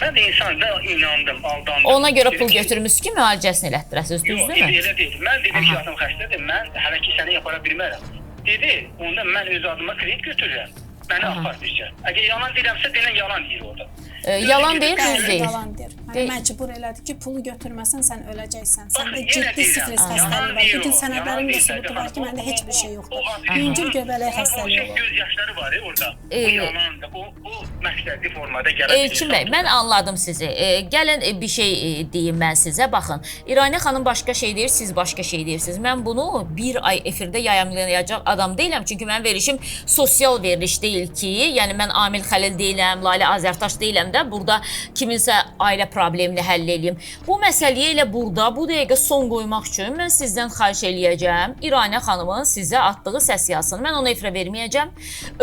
Mən də insanda inandım, aldandım. Ona görə pul götürmüş ki, müalicəsini elətdirəsiniz, düzdürmü? Yox, elə deyil. Mən dedim ki, atam xəstədir, mən hələ ki səni yapara bilmərəm. Dedi, onda mən öz adıma kredit götürürəm. Məni apar deyəcək. Əgər yalan deyirəmsə, denən yalan deyir orada. Yalan deyil, düz deyil. Yalan deyir. Məni məcbur elədi ki, pulu götürməsən sən öləcəksən. Səndə ciddi stress xəstəliyi var. Bütün sənədlərin də sübutu var ki, məndə heç bir şey yoxdur. Yüngül göbələk xəstəliyi var. Göz yaşları var orada. O yalandır. O məqsədli formada gəlir. Elçin bəy, mən anladım sizi. Gəlin bir şey deyim mən sizə. Baxın, İrani xanım başqa şey deyir, siz başqa şey deyirsiniz. Mən bunu bir ay efirdə yayımlayacaq adam deyiləm. Çünki mənim verilişim sosial veriliş deyil ki, yəni mən Amil Xəlil deyiləm, Lalə Azərtaş deyiləm də burada kiminsə ailə problemini həll edeyim. Bu məsələyə elə burada, bu dəqiqə son qoymaq üçün mən sizdən xahiş eləyəcəm. İrani xanımın sizə atdığı səs yazısını. Mən ona efirə verməyəcəm.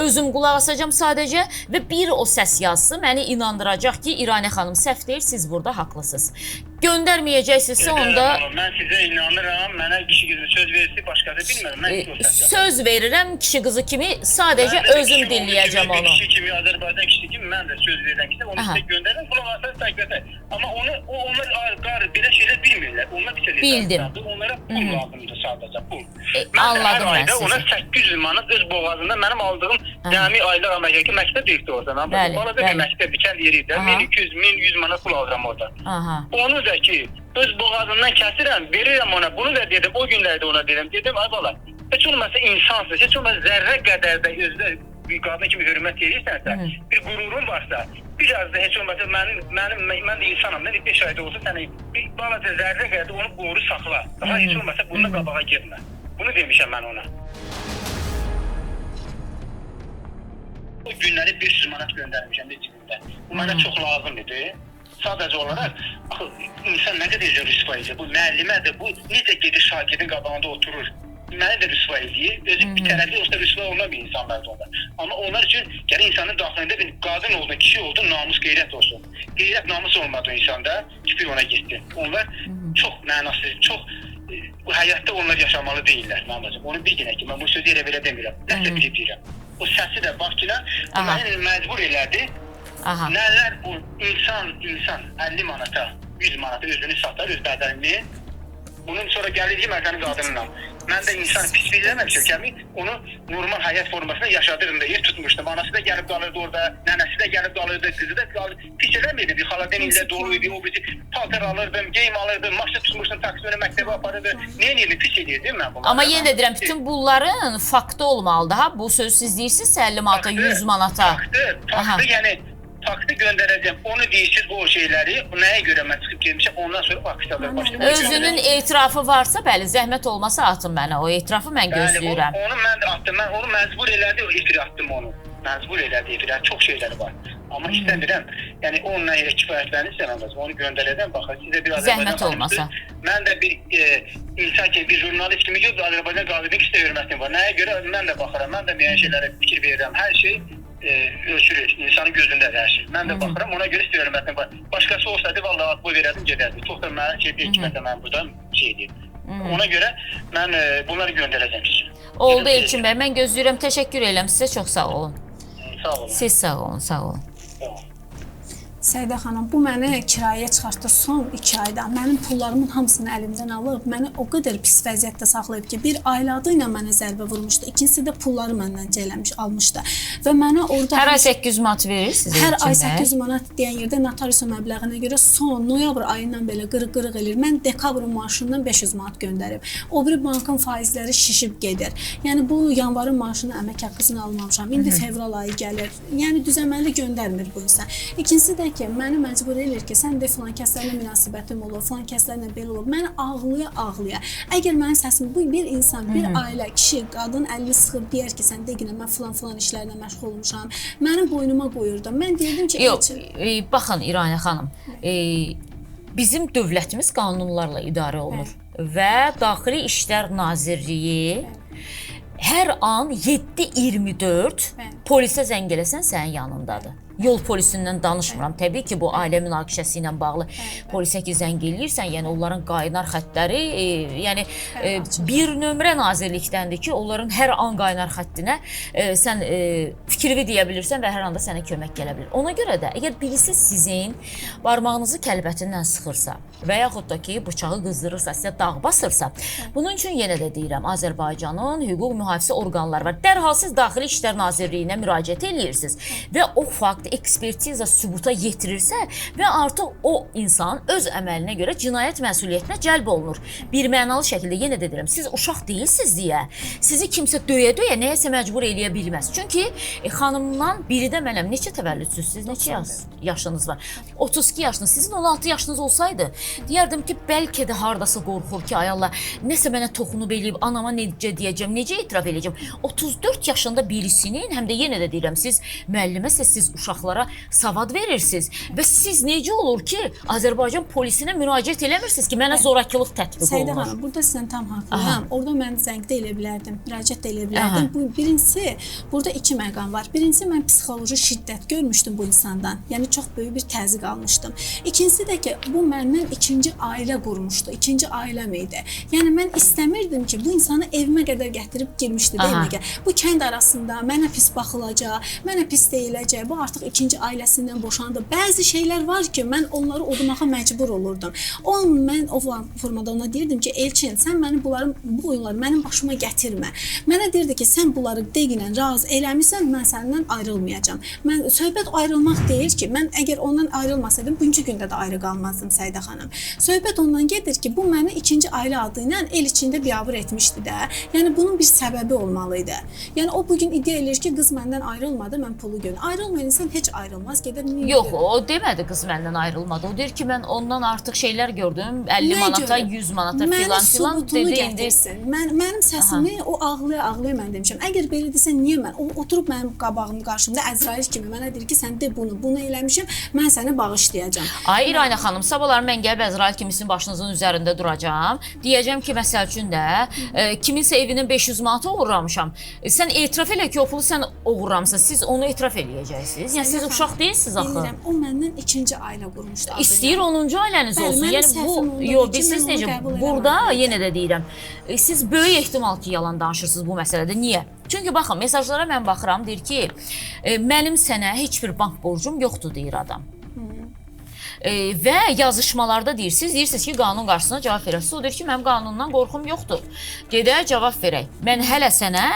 Özüm qulaq asacağım sadəcə və bir o səs yazısı məni inandıracaq ki, İrani xanım səhv deyil, siz burada haqlısınız. Göndərməyəcəksinizsə onda... Mən sizə inanıram, mənə kişi qızı söz verirsə, başqası bilmirəm. Mən söz verirəm kişi qızı kimi, sadəcə özüm dinləyəcəm onu. Kişi kimi, Azərbaycan kişi kimi mən də söz verirəm ki, onu sizə göndərirəm, qulaq asarız təqbətə. Amma onlar belə şeylər bilmirlər. Onlar bir şeylər bildim. Onlara pul lazımdır sadəcə, pul. Anladım mən sizi. Ona 800 manat öz boğazında mənim aldığım cəmi aylar Amerikadakı məktəb direktör oradan. Balaca bir məktəbdir, kənd yeriydi. 1200, 1100 manat pul alıram orada. Onu da ki, öz boğazından kəsirəm, verirəm ona. Bunu da dedim, o günlərdə ona dedim. Dedim, ay bala, heç olmasa insansız, heç olmasa zərrə qədər də özdə bir qadın kimi hörmət edirsənsə, bir qururun varsa, biraz da heç olmasa mən də insanam, mən 5 ayda olsa səni bir balaca zərrə qədər onu qoru saxla. Daha heç olmasa bununla qabağa girmə. Bunu demişəm mən ona. O günləri 500 manat göndərmişəm bir cibimdə. Bu mənə çox lazım idi. Sadəcə olaraq, insan nə qədər rüsva edir, bu müəllimədir, bu necə gedir şagirdin qabağında oturur. Məni də rüsva edir, özü bir tərəfli olsa rüsva olmayan bir insanlardır onlar. Amma onlar üçün gələ insanın daxilində bir qadın oldu, kişi oldu, namus, qeyrət olsun. Qeyrət, namus olmadı o insanda, kifir ona getdi. Onlar çox mənasız, çox həyatda onlar yaşamalı deyirlər, mənacım. Onu bir günə ki, mən bu sözü elə belə demirəm, nəsə bilib deyirəm. O səsi də bax ki, məni məcbur elədi. Nələr bu insan 50 manata, 100 manata özünü satar, öz bədənini. Bunun sonra gəlir ki, mən sənin qadınla. Mən də insan pislik eləməmişəm ki, onu normal həyat formasında yaşadırım da, yer tutmuşdum. Anası da gəlib qalırdı orada, nənəsi də gəlib qalırdı, qızı da qalırdı. Pis eləmirdi, bir xaladen ilə dolu idi, o bizi paltar alırdım, geyim alırdım, maşın tutmuşdum, taksiyonu məktəbə aparırdı. Niyə neyini pis edirdim mən bunları? Amma yenə də deyirəm, bütün bunların faktı olmalıdır. Ha, bu söz siz deyirsiniz 50 manata, 100 manata. Faktı, yəni faktı göndərəcəm. Onu deyirsiniz o şeyləri, nəyə görə mən çıxıb gelmişəm, ondan sonra faktlar başlayıb. Özünün etirafı varsa, bəli, zəhmət olmasa atın mənə. O etirafı mən gözləyirəm. Onu mən də attım. Mən onu məcbur elədi, o efirə attım onu. Məcbur elədi efirə. Çox şeyləri var. Amma istəmirəm. Yəni onunla elə kifayətlənirsən anlasın. Onu göndərəcəm. Baxın, sizə bir zəhmət olmasa. Mən də bir insan kimi, bir jurnalist kimi yox, Azərbaycan qazinin istə hörmətim var. Nəyə görə mən də baxıram. Mən də müəyyən şeylərə fikir verirəm. Hər şey ölçülür, insanın gözündə hər şey. Mən də baxıram, ona görə istəyirəm məndən var. Başqası olsaydı, vallahi bu verərdim, gedərdim. Çox da mənə şey deyil ki, mən burada şey deyim. Ona görə mən bunları göndərəcəm sizə. Oldu Elçin bəy, mən gözləyirəm, təşəkkür edirəm sizə, çox sağ olun. Sağ olun. Siz sağ olun, sağ olun. Səidə xanım, bu məni kirayəyə çıxartdı son 2 ayda. Mənim pullarımın hamısını əlimdən alıb, məni o qədər pis vəziyyətdə saxlayıb ki, bir ailə adı ilə mənə zərbə vurmuşdu. İkincisi də pulları məndən cələmiş almışdı. Və mənə orada Hər ay 800 manat verir sizə? hər ay 800 manat deyən yerdə notarius məbləğinə görə son noyabr ayından belə qırıq-qırıq eləyir. Mən dekabrın maaşından 500 manat göndərib. O biri bankın faizləri şişib gedir. Yəni bu yanvarın maaşını, əmək haqqısını almamışam. İndi fevral ayı gəlir. Yəni düzəməli göndərmir bu insan. İkincisi də ki, məni məcbur edir ki, sən də filan kəslərlə münasibətim olur, filan kəslərlə belə olur. Məni ağlaya. Əgər mənim səsim bu bir insan, bir ailə, kişi, qadın əlini sıxıb deyər ki, sən deginə mən filan işlərlə məşğul olmuşam. Mənim boynuma qoyurdu. Mən deyirdim ki, yox, baxın İraniyə xanım, bizim dövlətimiz qanunlarla idarə olunur və Daxili İşlər Nazirliyi hər an 7-24 polisə zəng eləsən sənin yanındadır. Yol polisindən danışmıram. Təbii ki, bu ailə münaqişəsi ilə bağlı polisə ki, zəng eləyirsən, yəni onların qaynar xəttləri, yəni bir nömrə nazirlikdəndir ki, onların hər an qaynar xəttinə sən fikrini deyə bilirsən və hər anda sənə kömək gələ bilir. Ona görə də, əgər birisi sizin barmağınızı kəlbətindən sıxırsa və yaxud da ki, bıçağı qızdırırsa, sizə dağ basırsa, bunun üçün yenə də deyirəm, Azərbaycanın hüquq mühafizə orqanları var. Dərhal siz Daxili İşlər Nazirliyinə müraciət edirsiniz və o fakt ekspertiza sübuta yetirirsə və artıq o insan öz əməlinə görə cinayət məsuliyyətinə cəlb olunur. Bir mənalı şəkildə yenə də deyirəm, siz uşaq deyilsiniz deyə sizi kimsə döyə-döyə nəyəsə məcbur eləyə bilməz. Çünki xanımdan biri də mənəm, neçə təvəllüdsüz, siz neçə yaşınız var? 32 yaşınız, sizin 16 yaşınız olsaydı, deyərdim ki, bəlkə də hardasa qorxur ki, ay Allah, nəsə mənə toxunub eləyib, anama necə deyəcəm, necə etiraf eləyəcəm. 34 yaşında birisinin, həm də yenə də deyirəm, siz müəlliməsiniz, siz uşaqlara savad verirsiniz və siz necə olur ki, Azərbaycan polisinə müraciət eləmirsiniz ki, mənə zorakılıq tətbiq olunur? Səidə xanım, burada sizdən tam haqlıyam. Orada mən zəng də elə bilərdim, müraciət də elə bilərdim. Bu birincisi, burada 2 məqam var. Birincisi, mən psixoloji şiddət görmüşdüm bu insandan. Yəni çox böyük bir təzyiq almışdım. İkincisi də ki, bu məndən ikinci ailə qurmuşdu. İkinci ailəm idi. Yəni mən istəmirdim ki, bu insanı evimə qədər gətirib girmişdi evimə. Bu kənd arasında mənə pis baxılacaq, mənə pis deyiləcək. Bu artıq ikinci ailəsindən boşandı. Bəzi şeylər var ki, mən onları odumağa məcbur olurdum. Mən o formada ona deyirdim ki, Elçin, sən məni bu oyunları mənim başıma gətirmə. Mənə deyirdi ki, sən bunları deginən razı eləmirsən, mən səndən ayrılmayacağam. Söhbət ayrılmaq deyil ki, mən əgər ondan ayrılmasaydım, bugünkü gündə də ayrı qalmazdım Səidə xanım. Söhbət ondan gedir ki, bu məni ikinci ailə adı ilə el içində biabır etmişdi də. Yəni bunun bir səbəbi olmalıydı. Yəni o bugün iddia eləyir ki, qız məndən ayrılmadı, mən pulu göndərdim. Ayrılmayan insan heç ayrılmaz, gedər niyə? Yox, o demədi qız məndən ayrılmadı. O deyir ki, mən ondan artıq şeylər gördüm, 50 manata, 100 manata filan dedi indi. Mənim səsimi o ağlaya mən demişəm. Əgər belə desə niyə mən? O oturub mənim qabağım qarşımda Əzrail kimi mənə deyir ki, sən de bunu eləmişəm, mən səni bağışlayacağam. Ay İraniyə xanım, sabahlar mən gəlib Əzrail kimisinin başınızın üzərində duracağam. Deyəcəm ki, məsəl üçün də kiminsə evinin 500 manata uğurlamışam. Sən etiraf elə ki, o pulu sən uğurlamısan. Siz onu etiraf eləyəcəksiniz. Yəni siz uşaq deyilsiniz axı. Bilirəm, o məndən ikinci ailə qurmuşdu. İstəyir 10-cu ailəniz olsun. Yəni bu, yox, siz necə, burada yenə də deyirəm, siz böyük ehtimal ki, yalan danışırsınız bu məsələdə. Niyə? Çünki baxın, mesajlara mən baxıram, deyir ki, mənim sənə heç bir bank borcum yoxdur, deyir adam. Və yazışmalarda deyirsiniz ki, qanun qarşısına cavab verəsiniz. O deyir ki, mənim qanundan qorxum yoxdur. Gedək, cavab verək. Mən hələ sənə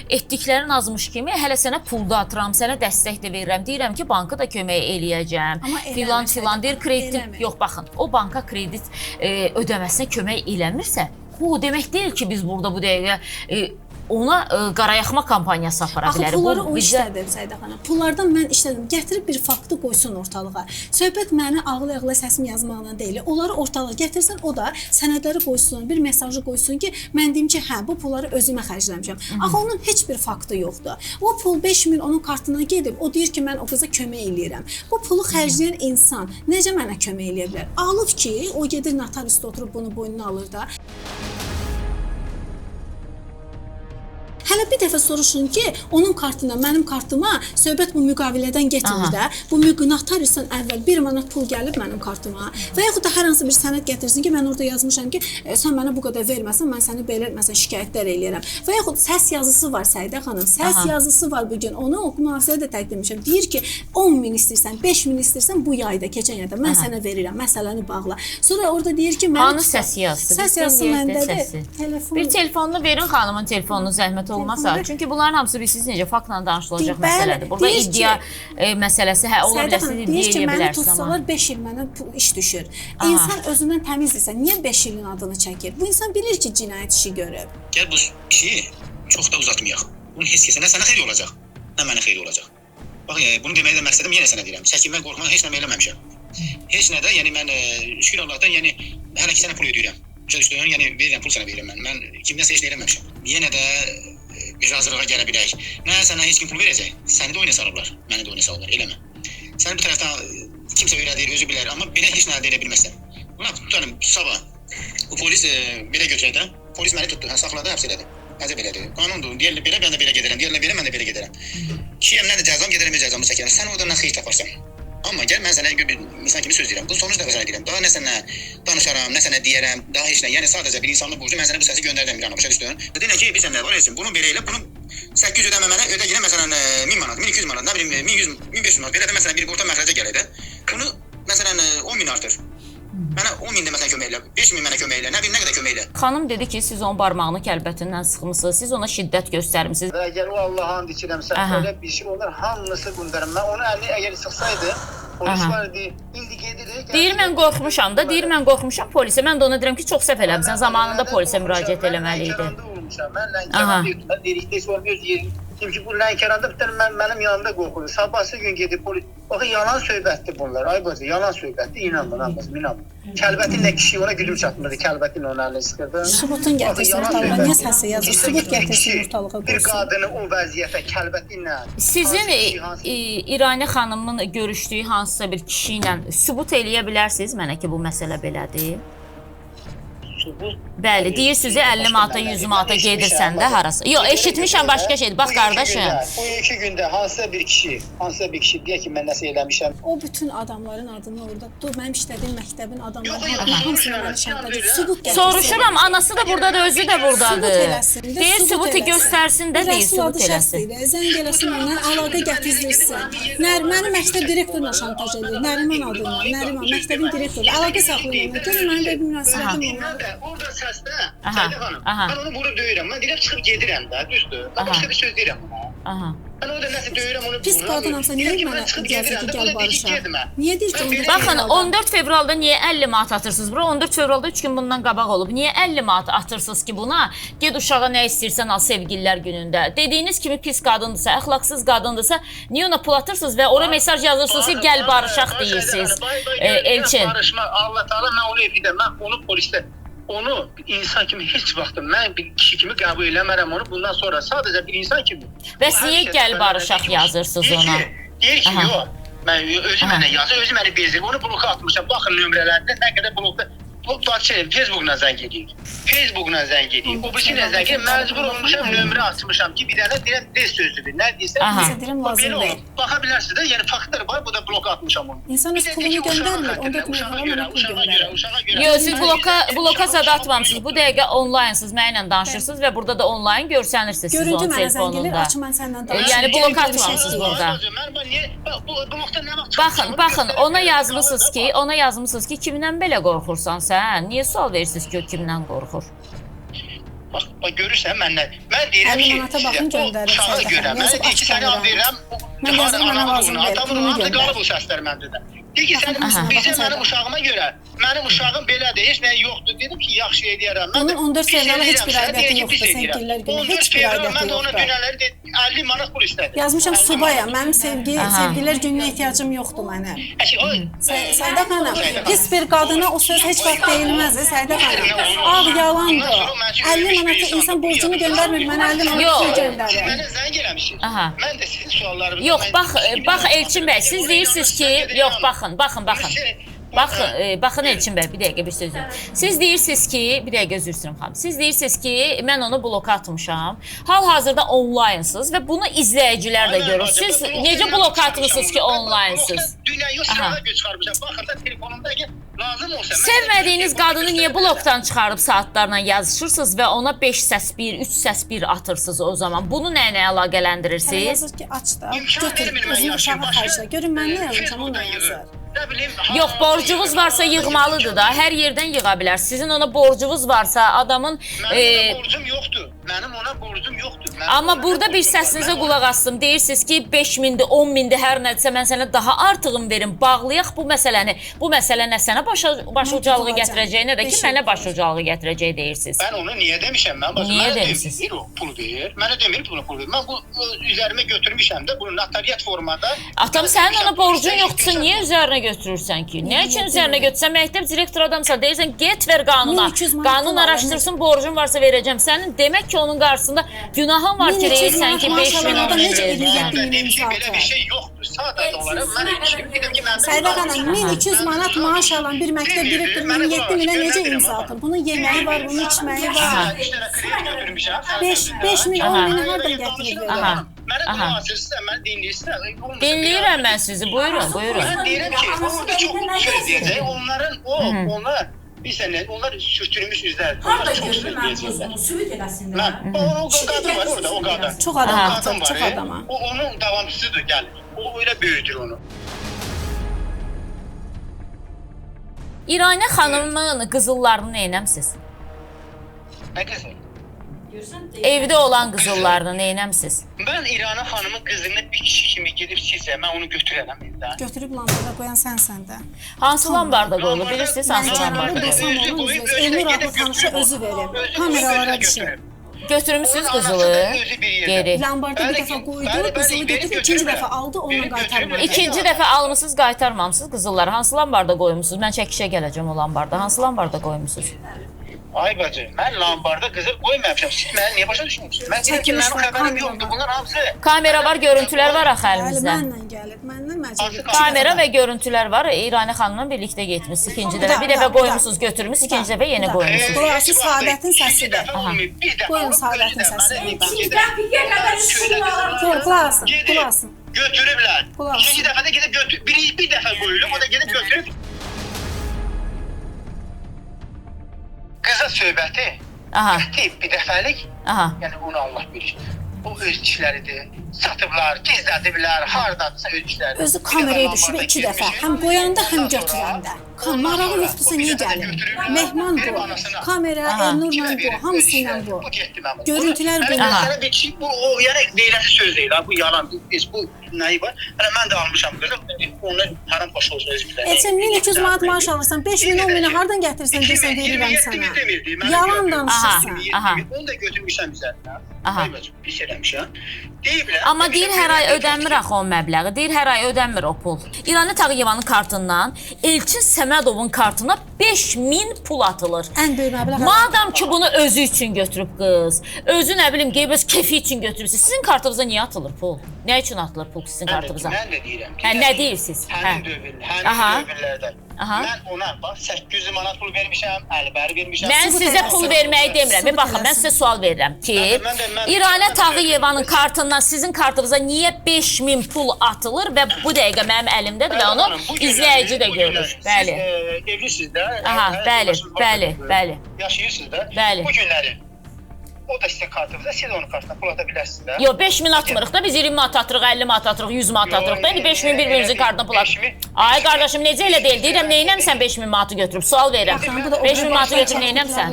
etdiklərin azmış kimi, hələ sənə pul da atıram, sənə dəstək də verirəm. Deyirəm ki, banka da kömək eləyəcəm. Filan, deyir, kredit. Yox, baxın, o banka kredit ödəməsinə kömək eləmirsə, bu demək deyil ki, biz burada bu dəqiqə ona qarayaxma kampaniyası apara bilərik. Axı pulları o işlədir Səidə xanım. Pullardan mən işlədim. Gətirib bir faktı qoysun ortalığa. Söhbət məni ağlaya-ağlaya səsim yazmaqla deyil. Onları ortalığa gətirsən, o da sənədləri qoysun, bir mesajı qoysun ki, mən deyim ki, hə, bu pulları özümə xərcləmişəm. Axı onun heç bir faktı yoxdur. O pul 5000 onun kartına gedib, o deyir ki, mən o qıza kömək eləyirəm. Bu pulu xərcləyən insan necə mənə kömək eləyə bilər? Alıb ki, o gedir notariusda oturub bunu boynuna alır da. Hələ bir dəfə soruşun ki, onun kartına, mənim kartıma söhbət bu müqavilədən getmir də. Bu notariusdan əvvəl 1 manat pul gəlib mənim kartıma və yaxud da hər hansı bir sənəd gətirsin ki, mən orada yazmışam ki, sən mənə bu qədər verməsən, mən səni belə məsələn şikayətlər eləyərəm. Və yaxud səs yazısı var Səidə xanım. Səs yazısı var bu gün. Onu mühafizəyə də təqdim etmişəm. Deyir ki, 10 min istəyirsən, 5 min istəyirsən bu yayda, keçən yayda mən sənə verirəm. Məsələni bağla. Sonra orada deyir ki, hanı səs yazdı? Səs yazısı məndədir. Telefon. Bir telefonunu verin xanımın telefonunu zəhmət olmasa. Çünki bunların hamısı bilirsiniz necə faktla danışılacaq məsələdir. Burada iddia məsələsi ola bilər, siz iddia deyir ki, edə məni bilərsiniz tutsalar 5 il mənə iş düşür. İnsan özündən təmizdirsə, niyə 5 ilin adını çəkir? Bu insan bilir ki, cinayət işi görüb. Gəl bu işi çox da uzatmayaq. Bunun heç kəsə nə sənə xeyri olacaq, nə mənə xeyri olacaq. Bax, bunu deməyə də məqsədim yenə sənə deyirəm. Çəkinmək, qorxmaq heç nə eləməmişəm. Heç nə də, yəni mən şükür Allahdan, yəni hələ ki sənə pul ödəyirəm. Yəni verirəm, pul sənə verirəm mən. Mən kimdənsə heç nə eləməmişəm. Yenə də bir razılığa gələ bilək. Nə sənə heç kim pul verəcək? Səni də oyuna salıblar, məni də oyuna salıblar, eləmə. Səni bu tərəfdən kimsə öyrədir, özü bilər, amma belə heç nə əldə edə bilməzsən. Buna tutarım, sabah bu polis belə götürək də, polis məni tutdu, saxladı, həbs elədi. Necə belədir? Qanundur, deyirlər belə, mən də belə gedərəm, deyirlər belə, mən də belə gedərəm. Kiyəm nə də cəzam gedərəm, cəzamı çəkərəm. Sən oradan nə xeyir taparsan. Amma gəl mən sənə bir insan kimi söz deyirəm. Bu sonuç da sənə deyirəm. Daha nə sənə danışaram, nə sənə deyərəm, daha heç nə. Yəni sadəcə bir insanlıq borcu mən sənə bu səsi göndərdim bir ana, başa düşdün? Deyirəm ki, bilirsən nə var etsin. Bunu belə elə, bunu 800 ödəməmənə ödə yenə məsələn 1000 manat, 1200 manat, nə bilim 1100, 1500 manat belə də məsələn bir orta məxrəcə gəlir də. Bunu məsələn 10 min artır. Mənə 10 min də məsələn kömək elə, 5 min mənə kömək elə, nə bilim nə qədər kömək elə. Xanım dedi ki, siz onun barmağını kəlbətindən sıxmısınız, siz ona şiddət göstərmisiniz. Və əgər o Allah'ın dikirəmsə, elə bir şey, onlar hamısı qundarım. Mən onu əlini əgər sıxsaydı, polis vardı, indi gedirik. Deyir mən qorxmuşam da, deyir mən qorxmuşam polisə. Mən də ona deyirəm ki, çox səhv eləmisən, zamanında polisə müraciət eləməli idi. Mən Lənkəranda yoxdum, mən deyirikdə heç olmuyor yerim. Çünki bu Lənkəranda bir tane mənim yanımda qorxurdu. Sabahsı gün gedib polis, baxın yalan söhbətdir bunlar, ay bacı, yalan söhbətdir, inanmın, inanmın. Kəlbətinlə kişi ona güdüm çatmırdı, kəlbətinlə onun əlini sıxırdı. Subutun gətirsin ortalığa, niyə səsi yazır? Subut gətirsin ortalığa qoysun. Bir qadını o vəziyyətə kəlbətinlə... Sizin İrani xanımın görüşdüyü hansısa bir kişi ilə sübut eləyə bilərsiniz mənə ki, bu məsələ belədir? Bəli, deyirsiniz 50 manata, 100 manata gedirsən də harası. Yox, eşitmişəm başqa şeydir. Bax qardaşım. Bu 2 gündə hansısa bir kişi deyək ki, mən nəsə eləmişəm. O bütün adamların adını orada, mənim işlədiyim məktəbin adamlarının hamısını mənə şantaj edir. Sübut gətirsin. Soruşuram, anası da buradadır, özü də buradadır. Deyir, sübut göstərsin də, deyir, sübut eləsin. Zəng eləsin, ondan əlaqə gətirsin. Mənim məktəb direktoruna şantaj edir. Nəriman adına, Nəriman, məktəbin direktoru. Əlaqə saxlayın. Görün, mənim bir münasibətim var. Orada səsdə, Səidə xanım, mən onu vurub döyürəm. Mən deyirəm, çıxıb gedirəm də, düzdür. Mən başqa bir söz deyirəm ona. Mən orada nəsə döyürəm, onu pis qadınamsa niyə mənə icazə ki, gəl barışa? Niyə deyir ki, 14 Baxın, 14 fevralda niyə 50 manat atırsınız bura? 14 fevralda 3 gün bundan qabaq olub. Niyə 50 manat atırsınız ki buna? Ged uşağa nə istəyirsən al sevgililər günündə. Dediyiniz kimi pis qadındırsa, əxlaqsız qadındırsa, niyə ona pul atırsınız və ora mesaj yazırsınız ki, gəl barışaq deyirsiniz. Elçin. Allah Taala mən onu edirəm, mən onu polisdə onu insan kimi heç vaxt mən bir kişi kimi qəbul eləmərəm onu bundan sonra sadəcə bir insan kimi. Bəs niyə gəl barışaq yazırsınız ona? Deyir ki, yox. Mən özü mənə yazır, özü məni bezir. Onu bloka atmışam. Baxın nömrələrində nə qədər blokda Facebook'la zəng edir. Facebook'la zəng edir. O birisiyle zəng edir. Məcbur olmuşam, nömrə açmışam ki, bir dənə deyən tez sözdür. Nə deyirsən? Deyirəm lazım deyil. Baxa bilərsiniz də, yəni faktlar var, bu da bloka atmışam onu. İnsan öz pulunu göndərmir, 14 min falan ona pul göndərir. Yox, siz bloka zada atmamışsınız. Bu dəqiqə onlaynsınız, mənimlə danışırsınız və burada da onlayn görsənirsiniz siz onun telefonunda. Yəni bloka atmamışsınız burada. Baxın, ona yazmışsınız ki, kimdən belə qorxursan sən? Niyə sual verirsiniz ki, o kimdən qorxur? Bax, görürsən məndən. Mən deyirəm ki, uşağa görə, mən deyir ki, səni an verirəm, adamın anında qalıb o səslər məndə də. Deyir ki, bizə mənim uşağıma görə, mənim uşağım belədir, heç nə yoxdur. Dedim ki, yaxşı edərəm. Onun 14 fevrala heç bir aidiyyəti yoxdur, sevgililər günü, heç bir aidiyyəti yoxdur. Mən də ona dönərləri 50 manat pul istədim. Yazmışam subayam, mənim sevgilər gününə ehtiyacım yoxdur mənə. Səidə xanım, pis bir qadına o söz heç vaxt deyilməz, Səidə xanım. Ağ yalandır. 50 manatı insan borcunu göndərmir, mənə 50 manatı göndərir. Siz mənə zəng eləmişsiniz. Mən də sizin suallarınızı... Yox, bax Elçin bəy, siz deyirsiniz ki, yox, baxın. Baxın Elçin bəy, bir dəqiqə bir söz deyim. Siz deyirsiniz ki, bir dəqiqə üzr istəyirəm xanım. Siz deyirsiniz ki, mən onu bloka atmışam. Hal-hazırda onlaynsınız və bunu izləyicilər də görür. Siz necə bloka atmışsınız ki, onlaynsınız? Dünyayı sırada göçürmüşəm. Baxın da telefonumdakı lazım olsa. Sevmədiyiniz qadını niyə blokdan çıxarıb saatlarla yazışırsınız və ona 5 səs 1, 3 səs 1 atırsınız o zaman? Bunu nə ilə əlaqələndirirsiniz? Yazır ki, aç da, götür, özünü uşağı xərclə. Görün, mən nə yazmışam, onu da yazır. Yox, borcunuz varsa yığmalıdır da, hər yerdən yığa bilər. Sizin ona borcunuz varsa, adamın... Mənim ona borcum yoxdur. Mənim ona borcum yoxdur. Amma burada bir səsinizə qulaq astım. Deyirsiniz ki, 5 mindir, 10 mindir, hər nədirsə mən sənə daha artığını verim. Bağlayaq bu məsələni. Bu məsələ nə sənə başucalığı gətirəcək, nə də ki, mənə başucalığı gətirəcək deyirsiniz. Mən onu niyə demişəm? Niyə demişsiniz? Pul ver. Mənə demir pul ver. Mən bu üzərimə götürmüşəm də bunu notariat formada. Atam, sənin ona borcun yoxdursa niyə üzərinə götürürsən ki? Nə üçün üzərinə götürsən? Məktəb direktor adamsa deyirsən, get ver qanuna. Qanun araşdırsın, borcun varsa verəcəm. Sənin demək ki, onun qarşısında günahın var ki, deyirsən ki, 5 min ona verəcəm. Belə bir şey yoxdur. Sadəcə olaraq mən dedim ki, mən Səidə xanım, 1200 manat maaş alan bir məktəb direktorunun 7 minə necə imza atır? Bunun yeməyi var, bunun içməyi var. 5 min, 10 mini hardan gətirib verir? Mənə qulaq asırsınız, mən dinləyirsiniz. Dinləyirəm mən sizi, buyurun, buyurun. Mən deyirəm ki, orada çox söz deyəcək. Onlar bilirsən, onlar sürtülmüş üzlər. Onlar çox söz deyəcəklər. Mən, o qadın var orada, o qadın. Çox adam, çox adama. O onun davamçısıdır, gəlir. O öyle böyüdür onu. İranə xanımın qızıllarını neynəmsiz? Nə qızıl? Evdə olan qızıllarını neynəmsiz? Mən İranə xanımın qızını bir kişi kimi gedib sizə, mən onu götürərəm evdən. Götürüb lambarda qoyan sənsən də. Hansı lambarda qoyulur? Bilirsiniz, hansı lambarda qoyulur? Elnur adlı tanışa özü verib. Kameralara düşür. Götürmüsünüz qızılı geri. Lambarda bir dəfə qoydu, qızılı götürüb ikinci dəfə aldı, onunla qaytarmadı. İkinci dəfə almışsınız, qaytarmamışsınız qızılları. Hansı lambarda qoymusunuz? Mən çəkişə gələcəm o lambarda. Hansı lambarda qoymusunuz? Ay bacı, mən lambarda qızıl qoymamışam. Siz məni niyə başa düşmürsünüz? Mən dedim ki, mənim xəbərim yoxdur. Bunlar hamısı... Kamera var, görüntülər var axı əlimizdə. Məndən gəlib, məndən məcbur. Kamera və görüntülər var. İranə xanımla birlikdə getmişsiniz. İkinci dəfə bir dəfə qoymusunuz, götürmüsünüz. İkinci dəfə yenə qoymusunuz. Burası Saadətin səsidir. Qoyun Saadətin səsidir. Qulasın. Götürüblər. İkinci dəfə də gedib götürüb. Bir dəfə qoyulub, o da gedib götürüb. Qıza söhbəti, bir dəfəlik, yəni onu Allah bilir. O öz işləridir, satıblar, gizlədiblər, haradadırsa öz işləridir. Özü kameraya düşüb 2 dəfə, həm qoyanda, həm götürəndə. Marağı yoxdursa niyə gəlir? Mehman bu, kamera, Elnurla bu, hamısı ilə bu. Görüntülər bu. Sənə bir şey, bu yəni deyilən söz deyil, bu yalandır. Bu nəyi var? Mən də almışam qızım, onu haram başa olsun öz bilir. Sən 1200 manat maaş alırsan, 5 min, 10 mini hardan gətirsən deyirsən, verirəm sənə. Yalan danışırsan. Onu da götürmüşəm üzərinə. Pis eləmişəm. Amma deyir hər ay ödənmir axı o məbləği. Deyir hər ay ödənmir o pul. İranə Tağıyevanın kartından Elçin Səmədovun kartına 5000 pul atılır. Ən böyük məbləğ. Madam ki bunu özü üçün götürüb qız, özü nə bilim qeyb öz kefi üçün götürübsünüz. Sizin kartınıza niyə atılır pul? Nə üçün atılır pul sizin kartınıza? Mən də deyirəm ki, nə deyirsiniz? Həmin dövrlərdə mən ona bax 800 manat pul vermişəm, əlbəri vermişəm. Mən sizə pul verməyi demirəm. Baxın, mən sizə sual verirəm ki, İranə Tağıyevanın kartından sizin kartınıza niyə 5000 pul atılır və bu dəqiqə mənim əlimdədir və onu izləyici də görür. Bəli. Evlisiniz də. Bəli. Yaşayırsınız da. Bəli. Bu günləri o da sizin kartınızda, siz onu kartına pul ata bilərsiniz də. Yox, 5000 atmırıq da, biz 20 manat atırıq, 50 manat atırıq, 100 manat atırıq da. İndi 5000 bir-birimizin kartına pul atırıq. Ay qardaşım, necə elə deyil? Deyirəm, neynəmsən 5000 manatı götürüb? Sual verirəm. 5000 manatı götürüb neynəmsən?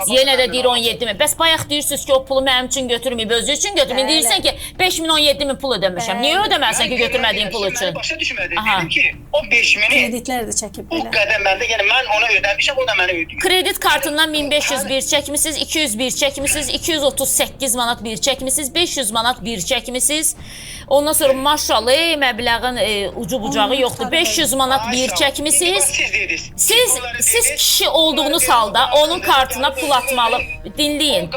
Yenə də deyir 17 min. Bəs bayaq deyirsiniz ki, o pulu mənim üçün götürməyib, özü üçün götürməyib. Deyirsən ki, 5000, 17 min pul ödəmişəm. Niyə ödəməlisən ki, götürmədiyin pul üçün? Başa düşmədim. Dedim ki, o 5000-i Kreditlər də çəkib bu belə. qədər məndə, yəni mən ona ödəmişəm, o da mənə ödəyir. Kredit kartından 1500 bir çəkmisiniz, 200 bir çəkmisiniz, 238 manat bir çəkmisiniz, 500 manat bir çəkmisiniz. Ondan sonra maşallah məbləğin ucu bucağı yoxdur. 500 manat bir çəkmisiniz. Siz kişi olduğunuz halda onun kartına pul atmalı. Dinləyin.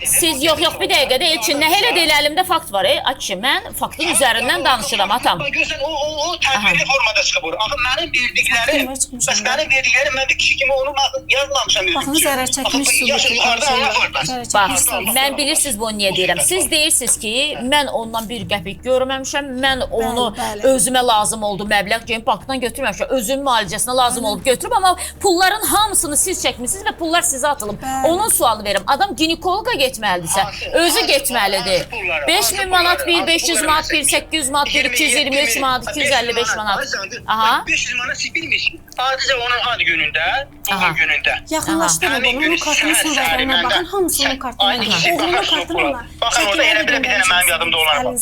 Siz yox bir dəqiqədə Elçin, nə elə deyil, əlimdə fakt var. Açı, mən faktın üzərindən danışıram atam. Görsən o tədbirli formada çıxır. Axı mənim verdiklərim, bəs mənim verdiklərim mən bir kişi kimi onu yazmamışam. Baxın, zərər çəkmiş sübutu. Bax, mən bilirsiniz bunu niyə deyirəm. Siz deyirsiniz ki, mən ondan bir qəpik görməmişəm, mən onu özümə lazım oldu məbləğ kimi bankdan götürməmişəm, özümün müalicəsinə lazım olub götürüb, amma pulların hamısını siz çəkmisiniz və pullar sizə atılıb. Onun sualını verirəm. Adam ginekoloqa getməlidirsə, özü getməlidir. 5000 manat bir, 500 manat bir, 800 manat bir, 223 manat, 255 manat. Aha. 500 manat siz bilmirsiniz. Sadəcə onun ad günündə, doğum günündə. Yaxınlaşdırın onu, onun kartının sınırlarına baxın, hamısı onun kartına gəlir. Oğlunun kartına var. Baxın, orada elə bir dənə mənim yadımda olan var.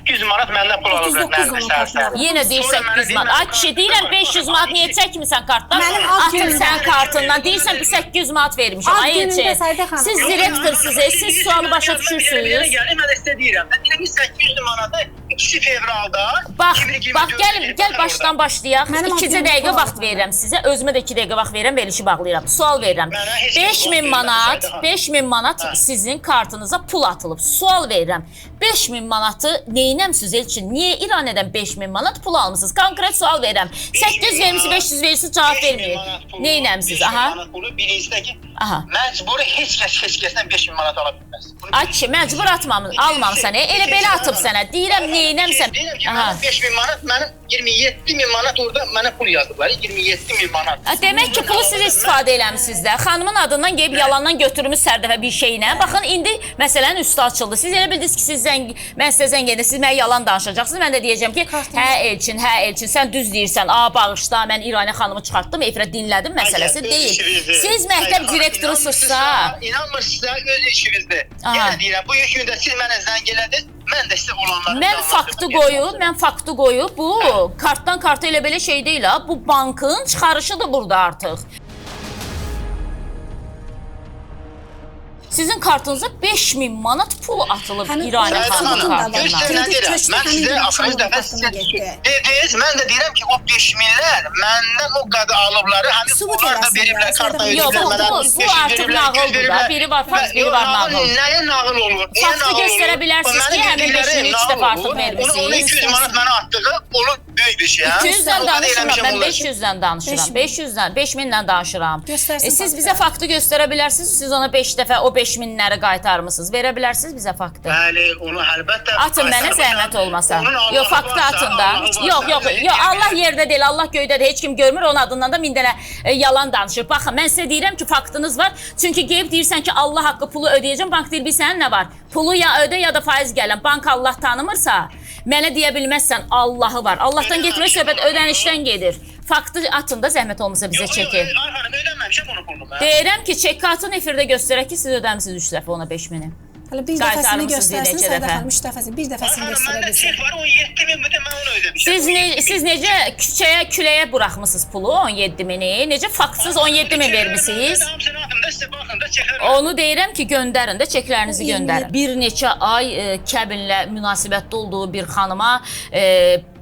800 manat məndən pul alıb vermişlər. Yenə deyir 800 manat. Ay kişi, deyirəm 500 manat niyə çəkmirsən kartdan? Atın sən kartından, deyirsən ki 800 manat vermişəm. Ay Elçin, siz direktorsuz, siz sualı başa düşürsünüz. Mən də sizə deyirəm, mən deyirəm 800 manatı 2 fevralda. Bax, gəl başdan başlayaq. 2 dəqiqə vaxt verirəm sizə. Özümə də 2 dəqiqə vaxt verirəm, verilişi bağlayıram. Sual verirəm. 5000 manat sizin kartınıza pul atılıb. Sual verirəm. 5000 manatı neynəmsiz Elçin? Niyə İranədən 5000 manat pul almısınız? Konkret sual verirəm. 800 vermişsiniz, 500 verirsiniz, cavab verməyir. Neynəmsiz? Aha. Birincisi ki, məcburi heç kəsdən 5000 manat ala bilməz. Ay kişi, məcbur almamısan. Elə belə atıb sənə. Deyirəm neynəmsən? Deyirəm ki, 5000 manat mənim 27.000 manat orada mənə pul yazdılar. 27.000 manat. Demək ki, pulu siz istifadə eləmişsiniz də. Xanımın adından gəlib yalandan götürmüş sərdəfə bir şeylə. Baxın, indi məsələnin üstü açıldı. Siz elə bildiniz ki, mən sizə zəng edə, siz mənə yalan danışacaqsınız. Mən də deyəcəm ki, hə Elçin, sən düz deyirsən. Bağışla, mən İranə xanımı çıxartdım, efirə dinlədim məsələsi deyil. Siz məktəb direktorusunuzsa... İnanmırsınızsa, öz işinizdir. Yenə deyirəm, bu ilk gündə siz mənə zəng elədiniz. Mən də sizə olanları... Mən faktı qoyub, bu kartdan karta elə belə şey deyil ha. Bu bankın çıxarışıdır burada artıq. Sizin kartınıza 5000 manat pul atılıb İranə xanımın kartından. Mən sizə axırıncı dəfə sizə dediniz, mən də deyirəm ki, o 5000-lər məndən o qədər alıbları, həmin bunlar da veriblər, karta ödəyiblər. Bu artıq nağıldır da. Biri var fakt, biri var nağıl. Nəyə nağıl olur? Faktı göstərə bilərsiniz ki, həmin 5000-i 3 dəfə artıq vermişsiniz. Onun 200 manat mənə atdığı, onu böyük bir şey. 200-dən danışmıram, mən 500-dən danışıram. 500-dən, 5000-dən danışıram. Siz bizə faktı göstərə bilərsiniz, siz ona 5 dəfə o 5000-ləri qaytarmısınız. Verə bilərsiniz bizə faktı. Bəli, onu əlbəttə... Atın mənə zəhmət olmasa. Yox, faktı atın da. Yox, Allah yerdə deyil, Allah göydədir. Heç kim görmür, onun adından da min dənə yalan danışır. Baxın, mən sizə deyirəm ki, faktınız var. Çünki qeyb deyirsən ki, Allah haqqı pulu ödəyəcəm. Bank deyir, bilsən nə var? Pulu ya ödə, ya da faiz gələn. Bank Allah tanımırsa, mənə deyə bilməzsən Allahı var. Allahdan getmək söhbət ödənişdən gedir. Faktı atın da zəhmət olmasa bizə çəkin. Ödənməmişəm onu pulunu. Deyirəm ki, çek kartını efirdə göstərək ki, siz ödəmisiniz 3 dəfə ona 5000-i. Hələ bir dəfəsini göstərsin, Sədəxanım, 3 dəfəsini, bir dəfəsini göstərə bilsin. Çek var, 17.000 müddə mən onu ödəmişəm. Siz necə küçəyə buraxmısınız pulu 17.000-i? Necə faktsız 17.000 vermisiniz? Onu deyirəm ki, göndərin də, çeklərinizi göndərin. Bir neçə ay kəbinlə münasibətli olduğu bir xanıma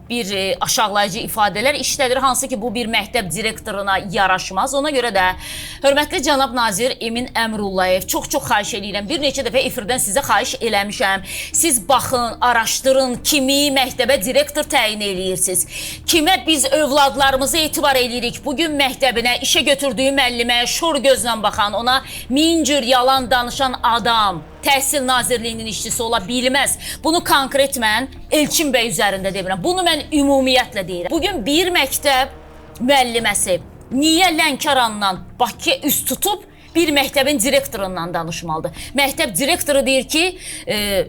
bir aşağılayıcı ifadələr işlədir, hansı ki, bu bir məktəb direktoruna yaraşmaz. Ona görə də hörmətli cənab nazir Emin Əmrullayev, çox xahiş edirəm. Bir neçə dəfə efirdən sizə xahiş eləmişəm. Siz baxın, araşdırın, kimi məktəbə direktor təyin eləyirsiniz. Kimə biz övladlarımızı etibar eləyirik. Bugün məktəbinə, işə götürdüyü müəllimə, şor gözlə baxan, ona min cür yalan danışan adam Təhsil Nazirliyinin işçisi ola bilməz. Bunu konkret mən Elçin bəy üzərində demirəm. Bunu mən ümumiyyətlə deyirəm. Bugün bir məktəb müəlliməsi niyə Lənkərandan Bakıya üst tutub bir məktəbin direktorundan danışmalıdır. Məktəb direktoru deyir ki,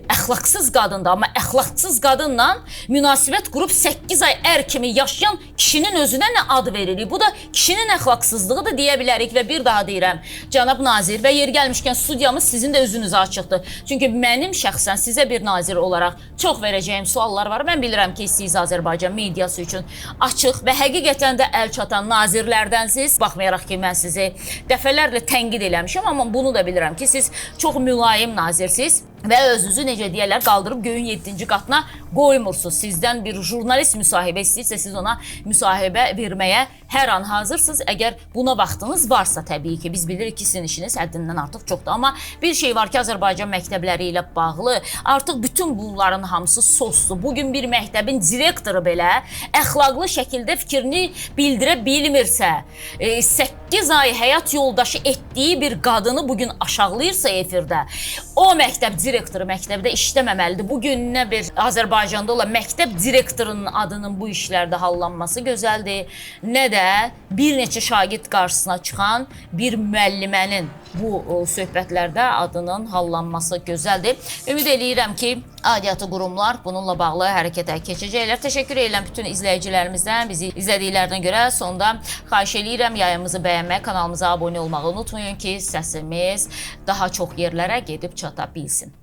əxlaqsız qadındır, amma əxlaqsız qadınla münasibət qurub 8 ay ər kimi yaşayan kişinin özünə nə ad veririk? Bu da kişinin əxlaqsızlığıdır deyə bilərik və bir daha deyirəm, cənab nazir və yer gəlmişkən studiyamız sizin də özünüzə açıqdır. Çünki mənim şəxsən sizə bir nazir olaraq çox verəcəyim suallar var. Mən bilirəm ki, siz Azərbaycan mediası üçün açıq və həqiqətən də əl çatan nazirlərdənsiz. Baxmayaraq ki, mən sizi dəfələrlə tənqid eləmişəm, amma bunu da bilirəm ki, siz çox mülayim nazirsiz və özünüzü necə deyərlər qaldırıb göyün 7-ci qatına qoymursunuz. Sizdən bir jurnalist müsahibə istəyirsə siz ona müsahibə verməyə hər an hazırsınız. Əgər buna vaxtınız varsa təbii ki, biz bilirik ki, sizin işiniz həddindən artıq çoxdur. Amma bir şey var ki, Azərbaycan məktəbləri ilə bağlı artıq bütün bunların hamısı sosdur. Bugün bir məktəbin direktoru belə əxlaqlı şəkildə fikrini bildirə bilmirsə, 8 ay həyat yoldaşı etdiyi bir qadını bugün aşağılayırsa efirdə, o məktəb direktoru məktəbdə işləməməlidir. Bugün nə bir Azərbaycanda olan məktəb direktorunun adının bu işlərdə hallanması gözəldir, nə də bir neçə şagird qarşısına çıxan bir müəllimənin bu söhbətlərdə adının hallanması gözəldir. Ümid eləyirəm ki, aidiyyatı qurumlar bununla bağlı hərəkətə keçəcəklər. Təşəkkür edirəm bütün izləyicilərimizdən, bizi izlədiklərinə görə. Sonda xahiş eləyirəm yayımızı bəyənmək, kanalımıza abunə olmağı unutmayın ki, səsimiz daha çox yerlərə gedib çata bilsin.